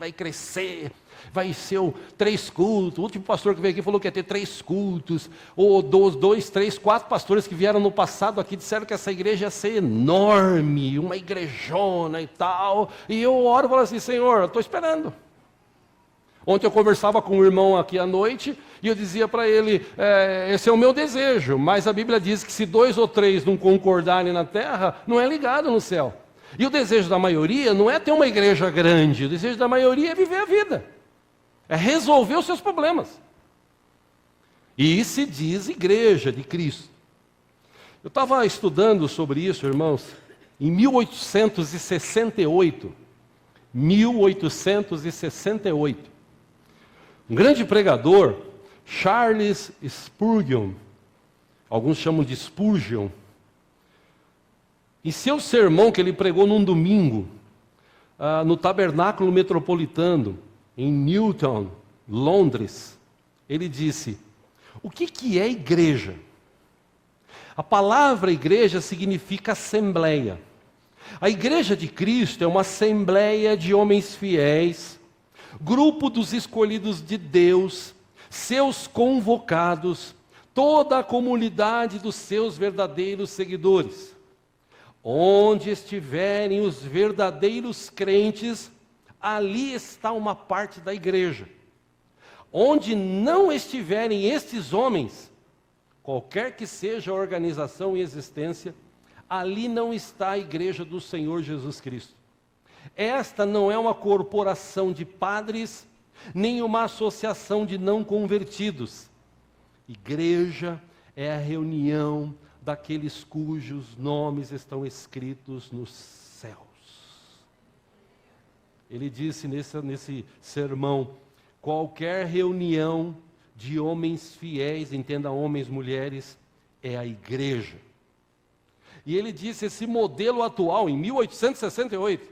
vai ser 3 cultos. O último pastor que veio aqui falou que ia ter 3 cultos. Ou 2, 3, 4 pastores que vieram no passado aqui disseram que essa igreja ia ser enorme, uma igrejona e tal. E eu oro e falo assim, Senhor, eu estou esperando. Ontem eu conversava com um irmão aqui à noite e eu dizia para ele, esse é o meu desejo, mas a Bíblia diz que se 2 ou 3 não concordarem na terra, não é ligado no céu. E o desejo da maioria não é ter uma igreja grande, o desejo da maioria é viver a vida, é resolver os seus problemas. E isso se diz igreja de Cristo. Eu estava estudando sobre isso, irmãos, em 1868, 1868. Um grande pregador, Charles Spurgeon, alguns chamam de Spurgeon, em seu sermão que ele pregou num domingo, no Tabernáculo Metropolitano, em Newton, Londres, ele disse: o que é igreja? A palavra igreja significa assembleia. A igreja de Cristo é uma assembleia de homens fiéis, grupo dos escolhidos de Deus, seus convocados, toda a comunidade dos seus verdadeiros seguidores. Onde estiverem os verdadeiros crentes, ali está uma parte da igreja. Onde não estiverem estes homens, qualquer que seja a organização em existência, ali não está a igreja do Senhor Jesus Cristo. Esta não é uma corporação de padres, nem uma associação de não convertidos. Igreja é a reunião daqueles cujos nomes estão escritos nos céus. Ele disse nesse sermão: qualquer reunião de homens fiéis, entenda homens, mulheres, é a igreja. E ele disse, esse modelo atual, em 1868,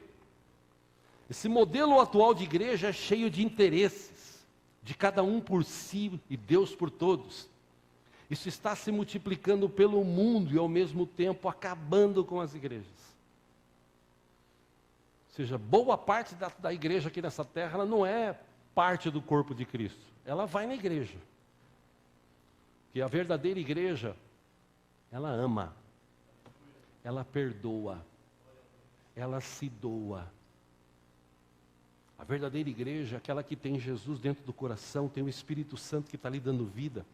esse modelo atual de igreja é cheio de interesses, de cada um por si e Deus por todos. Isso está se multiplicando pelo mundo e ao mesmo tempo acabando com as igrejas. Ou seja, boa parte da igreja aqui nessa terra, ela não é parte do corpo de Cristo. Ela vai na igreja. Porque a verdadeira igreja, ela ama, ela perdoa, ela se doa. A verdadeira igreja é aquela que tem Jesus dentro do coração, tem o Espírito Santo que está lhe dando vida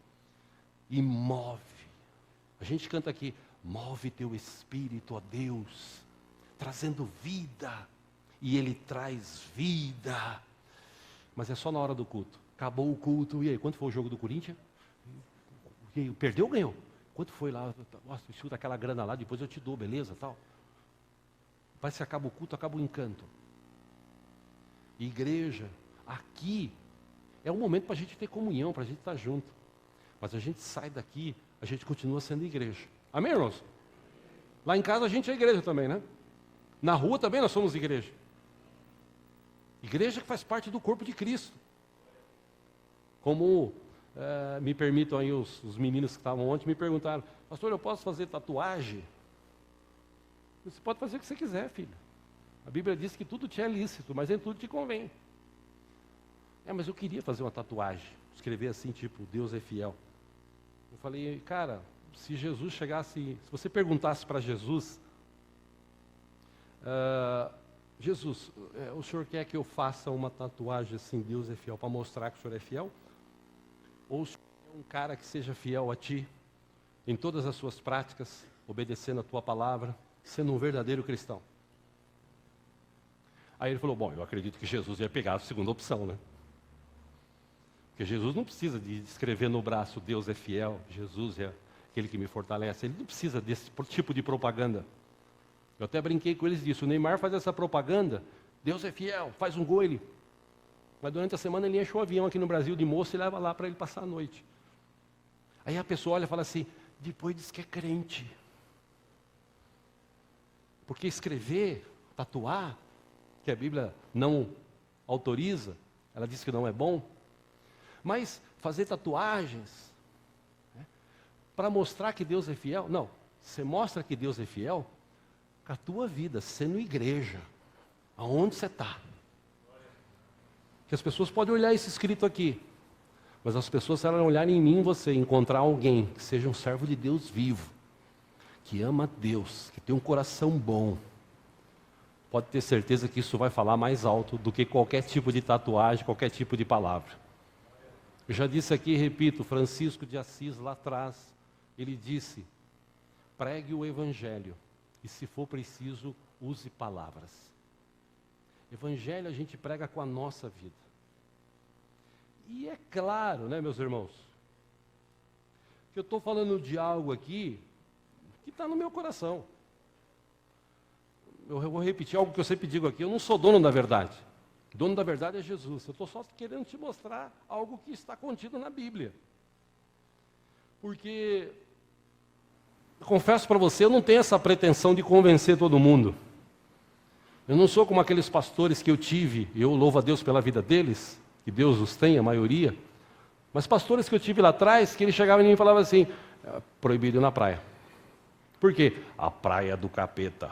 e move. A gente canta aqui: move teu Espírito, ó Deus, trazendo vida. E Ele traz vida. Mas é só na hora do culto. Acabou o culto, e aí, quanto foi o jogo do Corinthians? E aí, perdeu ou ganhou? Quanto foi lá? Nossa, escuta aquela grana lá, depois eu te dou, beleza, tal. Parece que acaba o culto, acaba o encanto. Igreja, aqui, é um momento para a gente ter comunhão, para a gente estar junto. Mas a gente sai daqui, a gente continua sendo igreja. Amém, irmãos? Lá em casa a gente é igreja também, né? Na rua também nós somos igreja. Igreja que faz parte do corpo de Cristo. Como me permitam aí os meninos que estavam ontem, me perguntaram: pastor, eu posso fazer tatuagem? Você pode fazer o que você quiser, filho. A Bíblia diz que tudo te é lícito, mas nem tudo te convém. Mas eu queria fazer uma tatuagem, escrever assim, tipo, Deus é fiel. Eu falei, cara, se Jesus chegasse, se você perguntasse para Jesus, Jesus, o senhor quer que eu faça uma tatuagem assim, Deus é fiel, para mostrar que o senhor é fiel? Ou o senhor é um cara que seja fiel a ti, em todas as suas práticas, obedecendo a tua palavra, sendo um verdadeiro cristão? Aí ele falou, bom, eu acredito que Jesus ia pegar a segunda opção, né? Porque Jesus não precisa de escrever no braço, Deus é fiel, Jesus é aquele que me fortalece. Ele não precisa desse tipo de propaganda. Eu até brinquei com eles disso. O Neymar faz essa propaganda, Deus é fiel, faz um gol ele. Mas durante a semana ele enche o avião aqui no Brasil de moço e leva lá para ele passar a noite. Aí a pessoa olha e fala assim, depois diz que é crente. Porque escrever, tatuar, que a Bíblia não autoriza, ela diz que não é bom, mas fazer tatuagens, né, para mostrar que Deus é fiel, não, você mostra que Deus é fiel com a tua vida, sendo igreja, aonde você está. Que as pessoas podem olhar esse escrito aqui, mas as pessoas, se elas olharem em mim e você, encontrar alguém que seja um servo de Deus vivo, que ama Deus, que tem um coração bom, pode ter certeza que isso vai falar mais alto do que qualquer tipo de tatuagem, qualquer tipo de palavra. Eu já disse aqui e repito, Francisco de Assis lá atrás, ele disse, pregue o Evangelho e se for preciso, use palavras. Evangelho a gente prega com a nossa vida. E é claro, né, meus irmãos, que eu estou falando de algo aqui que está no meu coração. eu vou repetir algo que eu sempre digo aqui, eu não sou dono da verdade. O dono da verdade é Jesus. Eu estou só querendo te mostrar algo que está contido na Bíblia. Porque, confesso para você, eu não tenho essa pretensão de convencer todo mundo. Eu não sou como aqueles pastores que eu tive, e eu louvo a Deus pela vida deles, que Deus os tem, a maioria, mas pastores que eu tive lá atrás, que eles chegavam em mim e falavam assim, proibido ir na praia. Por quê? A praia é do capeta.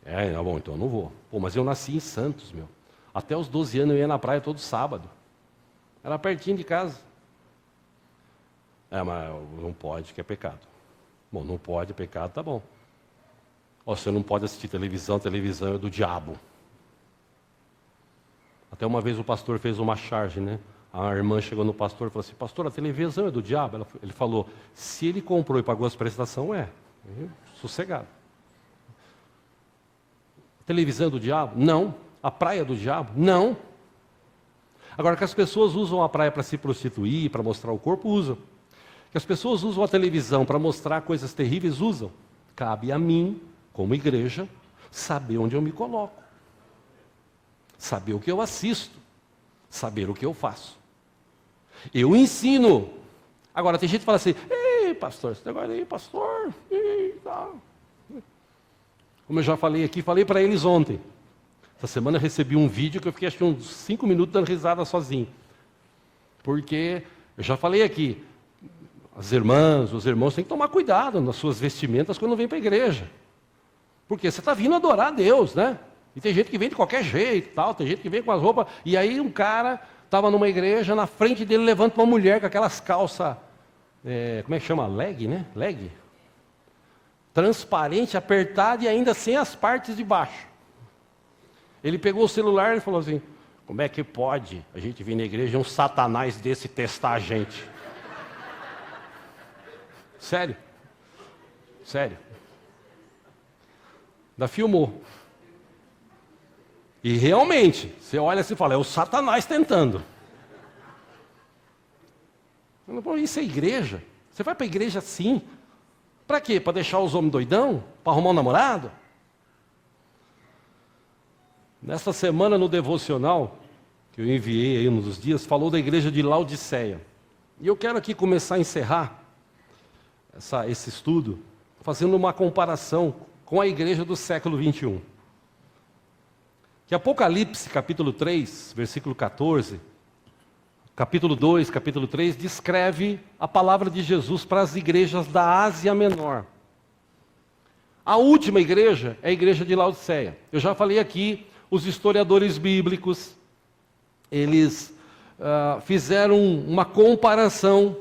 Tá bom, então eu não vou. Pô, mas eu nasci em Santos, meu. Até os 12 anos eu ia na praia todo sábado. Era pertinho de casa. Mas não pode, que é pecado. Bom, não pode, é pecado, tá bom. Você não pode assistir televisão, televisão é do diabo. Até uma vez o pastor fez uma charge, né? A irmã chegou no pastor e falou assim, pastor, a televisão é do diabo? Ele falou, se ele comprou e pagou as prestações, sossegado. A televisão é do diabo? Não. A praia é do diabo? Não. Agora, que as pessoas usam a praia para se prostituir, para mostrar o corpo, usam. Que as pessoas usam a televisão para mostrar coisas terríveis, usam. Cabe a mim, como igreja, saber onde eu me coloco. Saber o que eu assisto. Saber o que eu faço. Eu ensino. Agora, tem gente que fala assim, ei, pastor, esse negócio aí, pastor, tal. Como eu já falei aqui, falei para eles ontem. Essa semana eu recebi um vídeo que eu fiquei acho que uns 5 minutos dando risada sozinho. Porque, eu já falei aqui, as irmãs, os irmãos têm que tomar cuidado nas suas vestimentas quando vêm para a igreja. Porque você está vindo adorar a Deus, né? E tem gente que vem de qualquer jeito, tal, tem gente que vem com as roupas, e aí um cara estava numa igreja, na frente dele levanta uma mulher com aquelas calças, como é que chama? Leg, né? Leg. Transparente, apertada e ainda sem as partes de baixo. Ele pegou o celular e falou assim, como é que pode a gente vir na igreja e um satanás desse testar a gente? Sério? Sério. Ainda filmou. E realmente, você olha assim e fala, é o satanás tentando. Isso é igreja? Você vai para a igreja assim? Para quê? Para deixar os homens doidão? Para arrumar um namorado? Nesta semana no devocional, que eu enviei aí um dos dias, falou da igreja de Laodiceia. E eu quero aqui começar a encerrar esse estudo, fazendo uma comparação com a igreja do século 21. Que Apocalipse, capítulo 3, versículo 14, capítulo 2, capítulo 3, descreve a palavra de Jesus para as igrejas da Ásia Menor. A última igreja é a igreja de Laodiceia. Eu já falei aqui, os historiadores bíblicos, eles fizeram uma comparação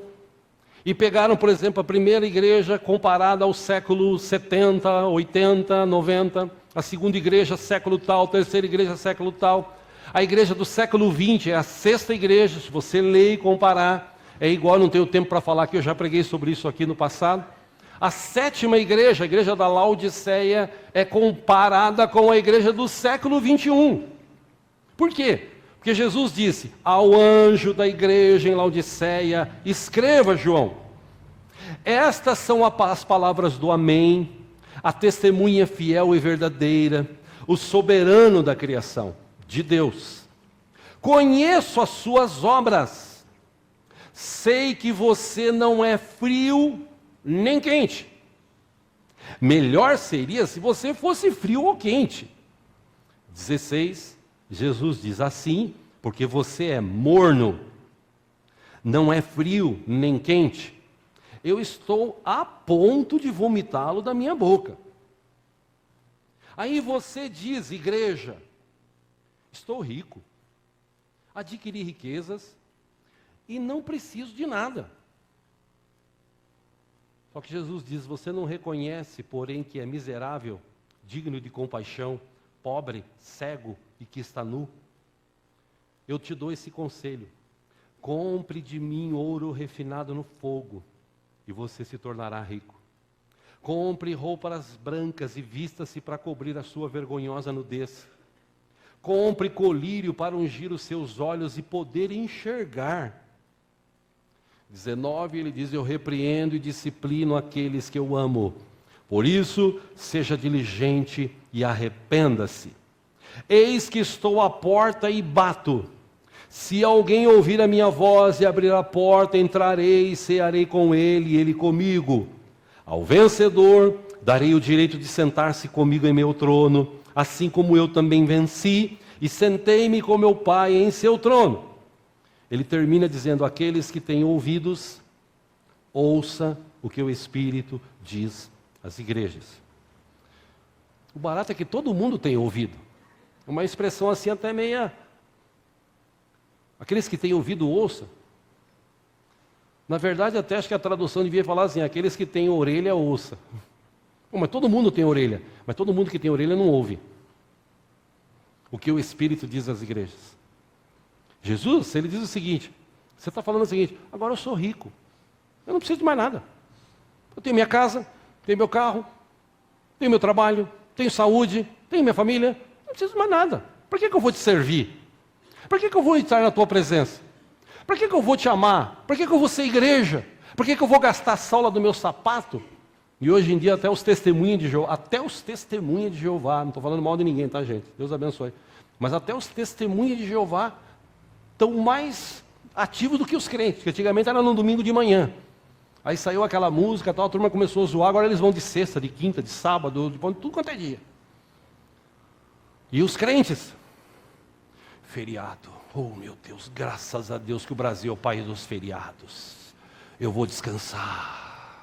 e pegaram, por exemplo, a primeira igreja comparada ao século 70, 80, 90, a segunda igreja século tal, a terceira igreja século tal. A igreja do século 20 é a sexta igreja, se você ler e comparar, é igual, não tenho tempo para falar que eu já preguei sobre isso aqui no passado. A sétima igreja, a igreja da Laodiceia, é comparada com a igreja do século 21. Por quê? Porque Jesus disse, ao anjo da igreja em Laodiceia, escreva, João, estas são as palavras do Amém, a testemunha fiel e verdadeira, o soberano da criação, de Deus. Conheço as suas obras, sei que você não é frio nem quente. Melhor seria se você fosse frio ou quente. 16, Jesus diz assim, porque você é morno, não é frio nem quente. Eu estou a ponto de vomitá-lo da minha boca. Aí você diz, igreja, estou rico, adquiri riquezas e não preciso de nada. Só que Jesus diz, você não reconhece, porém, que é miserável, digno de compaixão, pobre, cego e que está nu? Eu te dou esse conselho, compre de mim ouro refinado no fogo, e você se tornará rico. Compre roupas brancas e vista-se para cobrir a sua vergonhosa nudez. Compre colírio para ungir os seus olhos e poder enxergar. 19, ele diz, eu repreendo e disciplino aqueles que eu amo. Por isso, seja diligente e arrependa-se. Eis que estou à porta e bato. Se alguém ouvir a minha voz e abrir a porta, entrarei e cearei com ele e ele comigo. Ao vencedor, darei o direito de sentar-se comigo em meu trono, assim como eu também venci e sentei-me com meu Pai em seu trono. Ele termina dizendo: aqueles que têm ouvidos, ouça o que o Espírito diz às igrejas. O barato é que todo mundo tem ouvido. Uma expressão assim até meia... Aqueles que têm ouvido, ouça. Na verdade, até acho que a tradução devia falar assim: aqueles que têm orelha, ouça. Bom, mas todo mundo tem orelha, mas todo mundo que tem orelha não ouve o que o Espírito diz às igrejas. Jesus, ele diz o seguinte: você está falando o seguinte, agora eu sou rico, eu não preciso de mais nada. Eu tenho minha casa, tenho meu carro, tenho meu trabalho, tenho saúde, tenho minha família, não preciso de mais nada. Por que eu vou te servir? Por que eu vou estar na tua presença? Por que eu vou te amar? Por que eu vou ser igreja? Por que eu vou gastar a sola do meu sapato? E hoje em dia até os testemunhos de Jeová, não estou falando mal de ninguém, tá, gente? Deus abençoe. Mas até os testemunhos de Jeová estão mais ativos do que os crentes, que antigamente era no domingo de manhã. Aí saiu aquela música, tal, a turma começou a zoar, agora eles vão de sexta, de quinta, de sábado, de tudo quanto é dia. E os crentes? Feriado. Oh, meu Deus, graças a Deus que o Brasil é o país dos feriados. Eu vou descansar.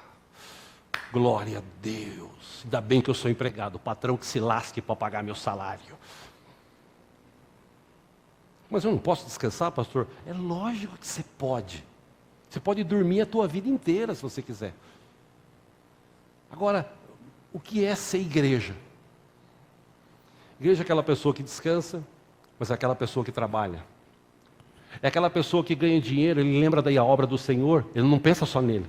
Glória a Deus. Ainda bem que eu sou empregado, o patrão que se lasque para pagar meu salário. Mas eu não posso descansar, pastor? É lógico que você pode. Você pode dormir a tua vida inteira, se você quiser. Agora, o que é ser igreja? Igreja é aquela pessoa que descansa, mas é aquela pessoa que trabalha. É aquela pessoa que ganha dinheiro, ele lembra da obra do Senhor, ele não pensa só nele.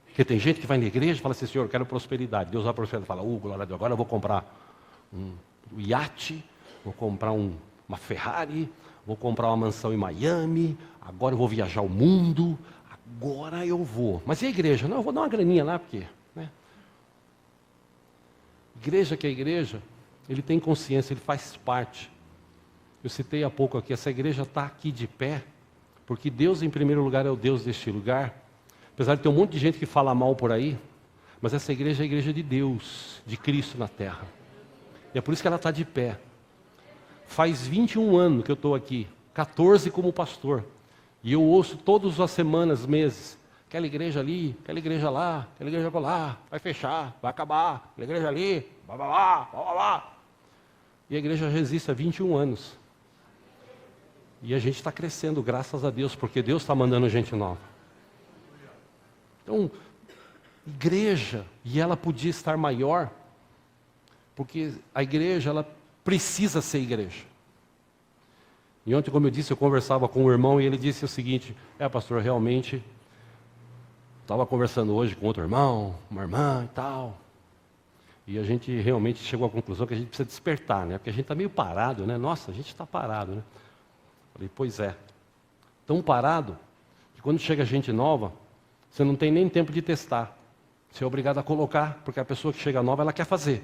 Porque tem gente que vai na igreja e fala assim: Senhor, eu quero prosperidade. Deus vai prosperidade e fala: glória a Deus, agora eu vou comprar um iate, vou comprar uma Ferrari, vou comprar uma mansão em Miami, agora eu vou viajar o mundo, agora eu vou. Mas e a igreja? Não, eu vou dar uma graninha lá, porque... né? Igreja que é igreja, ele tem consciência, ele faz parte. Eu citei há pouco aqui, essa igreja está aqui de pé, porque Deus em primeiro lugar é o Deus deste lugar. Apesar de ter um monte de gente que fala mal por aí, mas essa igreja é a igreja de Deus, de Cristo na terra. E é por isso que ela está de pé. Faz 21 anos que eu estou aqui, 14 como pastor. E eu ouço todas as semanas, meses, aquela igreja ali, aquela igreja lá, aquela igreja lá, vai fechar, vai acabar, aquela igreja ali, blá, blá, blá, blá, blá. E a igreja resiste há 21 anos. E a gente está crescendo, graças a Deus, porque Deus está mandando gente nova. Então, igreja, e ela podia estar maior, porque a igreja, ela precisa ser igreja. E ontem, como eu disse, eu conversava com um irmão e ele disse o seguinte: pastor, realmente, estava conversando hoje com outro irmão, uma irmã e tal, e a gente realmente chegou à conclusão que a gente precisa despertar, né? Porque a gente está meio parado, né? Nossa, a gente está parado, né? Falei, pois é, tão parado, que quando chega gente nova, você não tem nem tempo de testar. Você é obrigado a colocar, porque a pessoa que chega nova, ela quer fazer.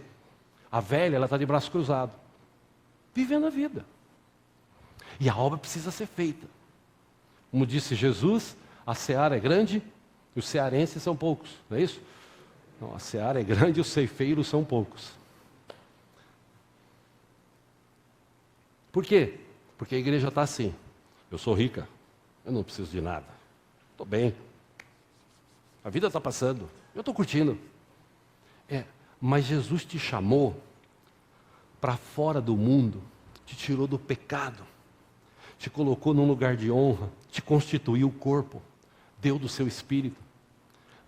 A velha, ela está de braço cruzado, vivendo a vida. E a obra precisa ser feita. Como disse Jesus, a seara é grande e os cearenses são poucos, não é isso? Não, a seara é grande e os ceifeiros são poucos. Por quê? Porque a igreja está assim: eu sou rica, eu não preciso de nada, estou bem, a vida está passando, eu estou curtindo. Mas Jesus te chamou para fora do mundo, te tirou do pecado, te colocou num lugar de honra, te constituiu o corpo, deu do seu espírito,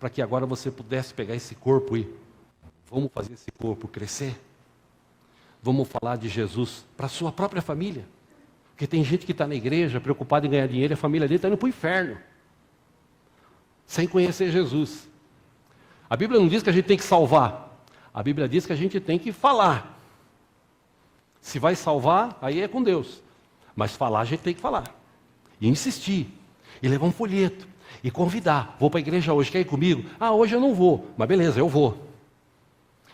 para que agora você pudesse pegar esse corpo e vamos fazer esse corpo crescer. Vamos falar de Jesus para a sua própria família. Porque tem gente que está na igreja preocupada em ganhar dinheiro e a família dele está indo para o inferno, sem conhecer Jesus. A Bíblia não diz que a gente tem que salvar, a Bíblia diz que a gente tem que falar. Se vai salvar, aí é com Deus. Mas falar a gente tem que falar. E insistir. E levar um folheto. E convidar. Vou para a igreja hoje, quer ir comigo? Hoje eu não vou. Mas beleza, eu vou.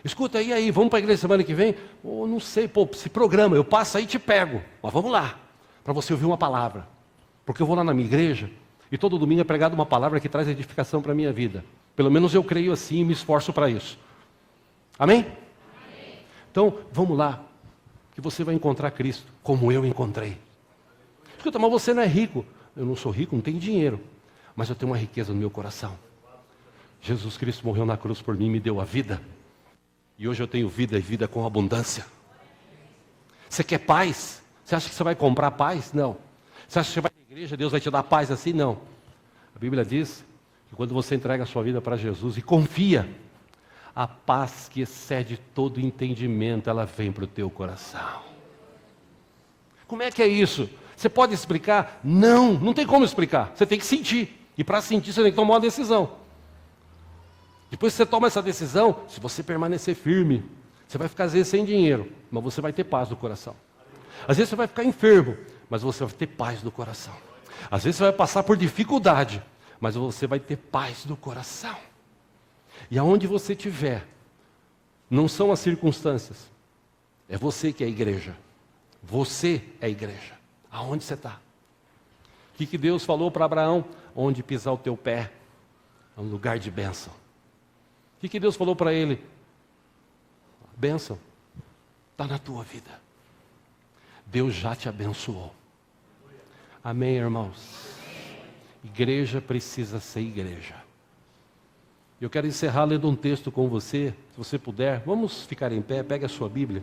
Escuta, e aí, vamos para a igreja semana que vem? Oh, não sei, se programa, eu passo aí e te pego. Mas vamos lá, para você ouvir uma palavra. Porque eu vou lá na minha igreja e todo domingo é pregada uma palavra que traz edificação para a minha vida. Pelo menos eu creio assim e me esforço para isso. Amém? Amém? Então, vamos lá, que você vai encontrar Cristo, como eu encontrei. Escuta, mas você não é rico. Eu não sou rico, não tenho dinheiro. Mas eu tenho uma riqueza no meu coração. Jesus Cristo morreu na cruz por mim e me deu a vida. E hoje eu tenho vida e vida com abundância. Você quer paz? Você acha que você vai comprar paz? Não. Você acha que você vai na igreja, Deus vai te dar paz assim? Não. A Bíblia diz que quando você entrega a sua vida para Jesus e confia, a paz que excede todo entendimento, ela vem para o teu coração. Como é que é isso? Você pode explicar? Não, não tem como explicar. Você tem que sentir. E para sentir, você tem que tomar uma decisão. Depois que você toma essa decisão, se você permanecer firme, você vai ficar às vezes sem dinheiro, mas você vai ter paz no coração. Às vezes você vai ficar enfermo, mas você vai ter paz no coração. Às vezes você vai passar por dificuldade, mas você vai ter paz no coração. E aonde você estiver, não são as circunstâncias, é você que é a igreja. Você é a igreja. Aonde você está? O que Deus falou para Abraão? Onde pisar o teu pé é um lugar de bênção. O que Deus falou para ele? Bênção está na tua vida. Deus já te abençoou. Amém, irmãos? Igreja precisa ser igreja. Eu quero encerrar lendo um texto com você, se você puder. Vamos ficar em pé, pegue a sua Bíblia.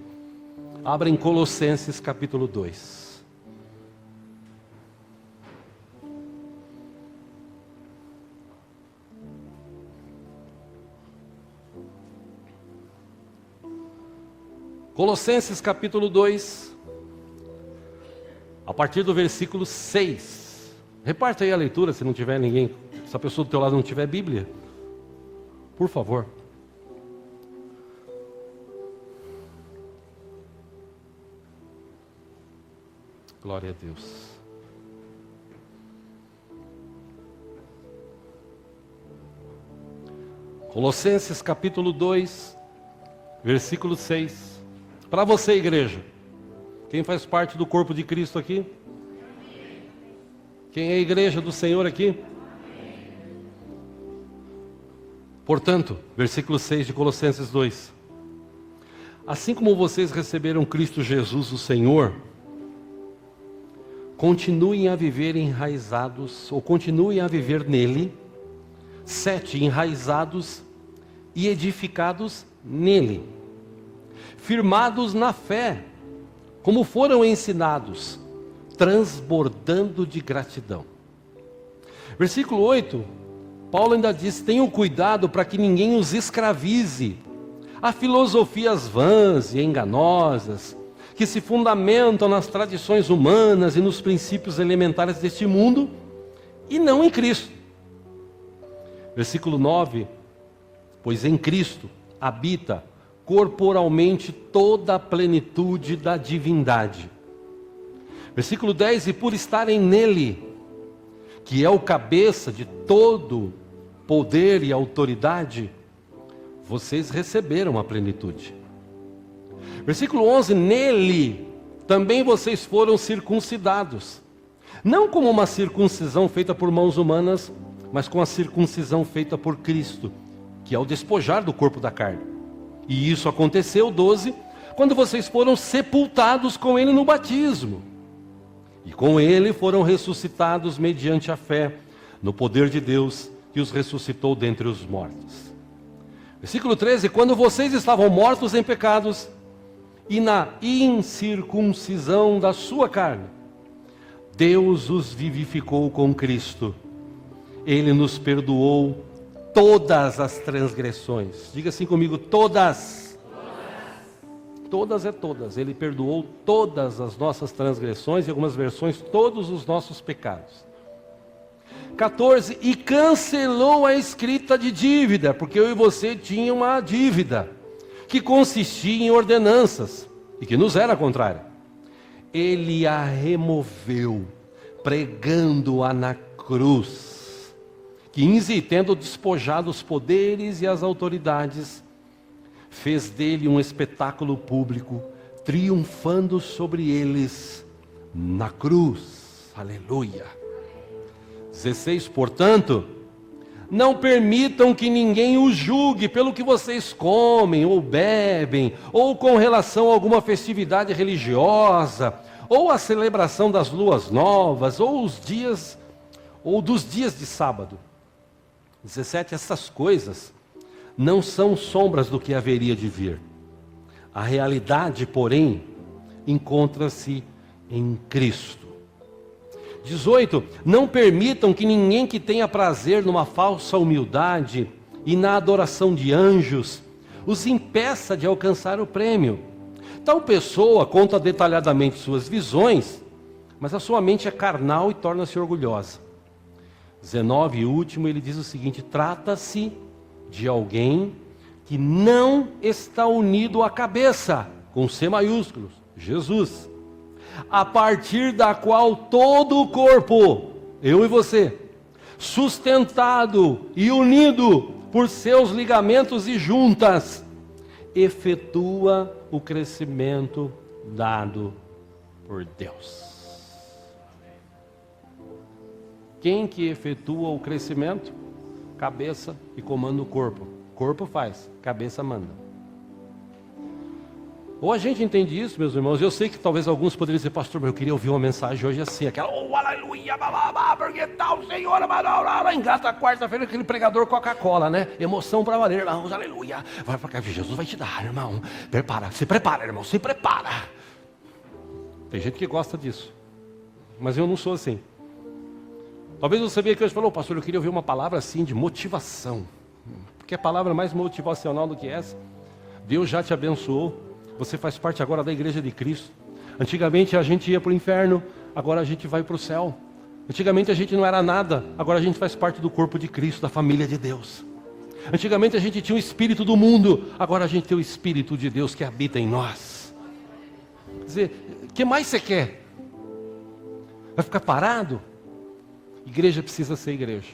Abra em Colossenses capítulo 2. Colossenses capítulo 2, a partir do versículo 6. Reparta aí a leitura se não tiver ninguém, se a pessoa do teu lado não tiver Bíblia. Por favor. Glória a Deus. Colossenses capítulo 2, versículo 6. Para você, igreja, quem faz parte do corpo de Cristo aqui? Quem é a igreja do Senhor aqui? Portanto, versículo 6 de Colossenses 2. Assim como vocês receberam Cristo Jesus, o Senhor, continuem a viver enraizados, ou continuem a viver nele. 7, enraizados e edificados nele. Firmados na fé, como foram ensinados, transbordando de gratidão. Versículo 8, Paulo ainda diz: tenham cuidado para que ninguém os escravize a filosofias vãs e enganosas, que se fundamentam nas tradições humanas e nos princípios elementares deste mundo, e não em Cristo. Versículo 9, pois em Cristo habita corporalmente toda a plenitude da divindade. Versículo 10, e por estarem nele, que é o cabeça de todo poder e autoridade, vocês receberam a plenitude. Versículo 11, nele também vocês foram circuncidados, não como uma circuncisão feita por mãos humanas, mas com a circuncisão feita por Cristo, que é o despojar do corpo da carne. E isso aconteceu, 12, quando vocês foram sepultados com ele no batismo. E com ele foram ressuscitados mediante a fé no poder de Deus que os ressuscitou dentre os mortos. Versículo 13, quando vocês estavam mortos em pecados e na incircuncisão da sua carne, Deus os vivificou com Cristo. Ele nos perdoou todas as transgressões. Diga assim comigo: todas. Todas é todas. Ele perdoou todas as nossas transgressões, em algumas versões, todos os nossos pecados. 14, e cancelou a escrita de dívida, porque eu e você tinha uma dívida, que consistia em ordenanças, e que nos era contrária. Ele a removeu, pregando-a na cruz. 15, tendo despojado os poderes e as autoridades, fez dele um espetáculo público, triunfando sobre eles na cruz. Aleluia. 16, portanto, não permitam que ninguém os julgue pelo que vocês comem ou bebem, ou com relação a alguma festividade religiosa, ou a celebração das luas novas, ou dos dias de sábado. 17, essas coisas não são sombras do que haveria de vir. A realidade, porém, encontra-se em Cristo. 18, não permitam que ninguém que tenha prazer numa falsa humildade e na adoração de anjos os impeça de alcançar o prêmio. Tal pessoa conta detalhadamente suas visões, mas a sua mente é carnal e torna-se orgulhosa. 19 e último, ele diz o seguinte: trata-se de alguém que não está unido à cabeça, com C maiúsculo, Jesus, a partir da qual todo o corpo, eu e você, sustentado e unido por seus ligamentos e juntas, efetua o crescimento dado por Deus. Quem que efetua o crescimento? Cabeça e comanda o corpo. Corpo faz, cabeça manda. Ou a gente entende isso, meus irmãos. Eu sei que talvez alguns poderiam dizer: pastor, mas eu queria ouvir uma mensagem hoje assim, aquela, aleluia, porque tal, Senhor, engata quarta-feira aquele pregador Coca-Cola, né? Emoção para valer, irmãos, aleluia. Vai para cá, Jesus vai te dar, irmão. Se prepara, irmão, se prepara. Tem gente que gosta disso, mas eu não sou assim. Talvez você veja que hoje falou: pastor, eu queria ouvir uma palavra assim de motivação. Porque a palavra mais motivacional do que essa? Deus já te abençoou. Você faz parte agora da igreja de Cristo. Antigamente a gente ia para o inferno, agora a gente vai para o céu. Antigamente a gente não era nada, agora a gente faz parte do corpo de Cristo, da família de Deus. Antigamente a gente tinha o espírito do mundo, agora a gente tem o espírito de Deus que habita em nós. Quer dizer, o que mais você quer? Vai ficar parado? Igreja precisa ser igreja.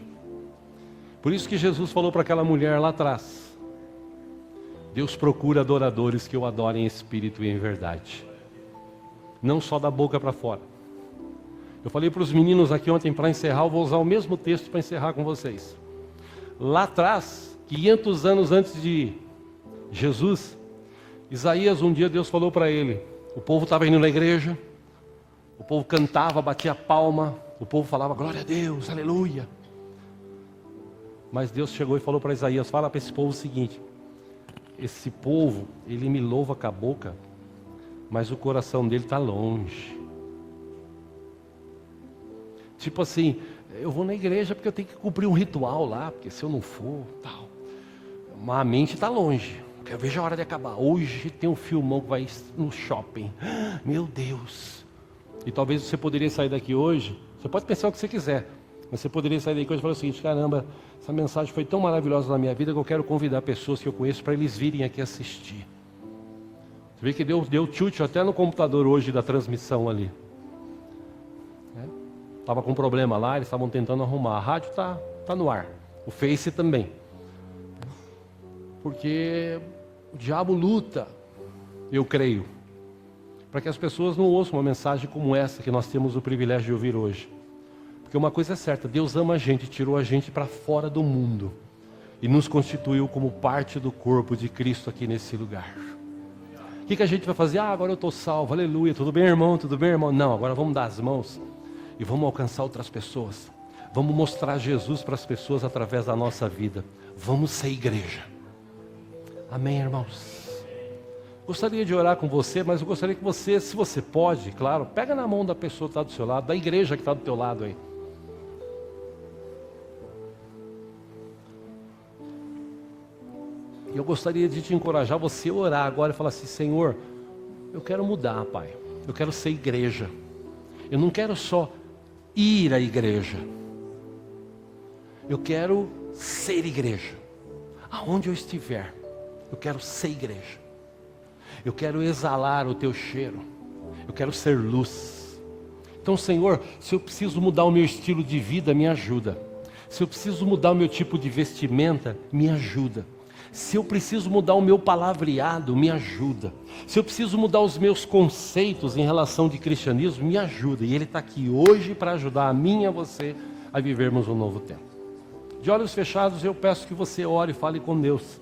Por isso que Jesus falou para aquela mulher lá atrás: Deus procura adoradores que o adorem em espírito e em verdade, não só da boca para fora. Eu falei para os meninos aqui ontem, para encerrar, eu vou usar o mesmo texto para encerrar com vocês. Lá atrás, 500 anos antes de Jesus, Isaías, um dia Deus falou para ele, o povo estava indo na igreja, o povo cantava, batia palma, o povo falava glória a Deus, aleluia. Mas Deus chegou e falou para Isaías: fala para esse povo o seguinte: esse povo, ele me louva com a boca, mas o coração dele está longe. Tipo assim, eu vou na igreja porque eu tenho que cumprir um ritual lá, porque se eu não for, tal. Mas a mente está longe. Eu vejo a hora de acabar. Hoje tem um filmão que vai no shopping. Meu Deus. E talvez você poderia sair daqui hoje, você pode pensar o que você quiser, mas você poderia sair daqui hoje e falar o seguinte: caramba, essa mensagem foi tão maravilhosa na minha vida que eu quero convidar pessoas que eu conheço para eles virem aqui assistir. Você vê que deu tilt até no computador hoje da transmissão ali. Estava com problema lá, eles estavam tentando arrumar. A rádio está no ar, o Face também. Porque o diabo luta, eu creio, para que as pessoas não ouçam uma mensagem como essa que nós temos o privilégio de ouvir hoje. Porque uma coisa é certa: Deus ama a gente, tirou a gente para fora do mundo e nos constituiu como parte do corpo de Cristo aqui nesse lugar. O que a gente vai fazer? Agora eu estou salvo, aleluia, tudo bem, irmão? Tudo bem, irmão? Não, agora vamos dar as mãos e vamos alcançar outras pessoas. Vamos mostrar Jesus para as pessoas através da nossa vida. Vamos ser igreja. Amém, irmãos? Gostaria de orar com você, mas eu gostaria que você, se você pode, claro, pega na mão da pessoa que está do seu lado, da igreja que está do teu lado aí. E eu gostaria de te encorajar você a orar agora e falar assim: Senhor, eu quero mudar, Pai. Eu quero ser igreja. Eu não quero só ir à igreja. Eu quero ser igreja. Aonde eu estiver, eu quero ser igreja. Eu quero exalar o teu cheiro. Eu quero ser luz. Então, Senhor, se eu preciso mudar o meu estilo de vida, me ajuda. Se eu preciso mudar o meu tipo de vestimenta, me ajuda. Se eu preciso mudar o meu palavreado, me ajuda. Se eu preciso mudar os meus conceitos em relação de cristianismo, me ajuda. E Ele está aqui hoje para ajudar a mim e a você a vivermos um novo tempo. De olhos fechados, eu peço que você ore e fale com Deus.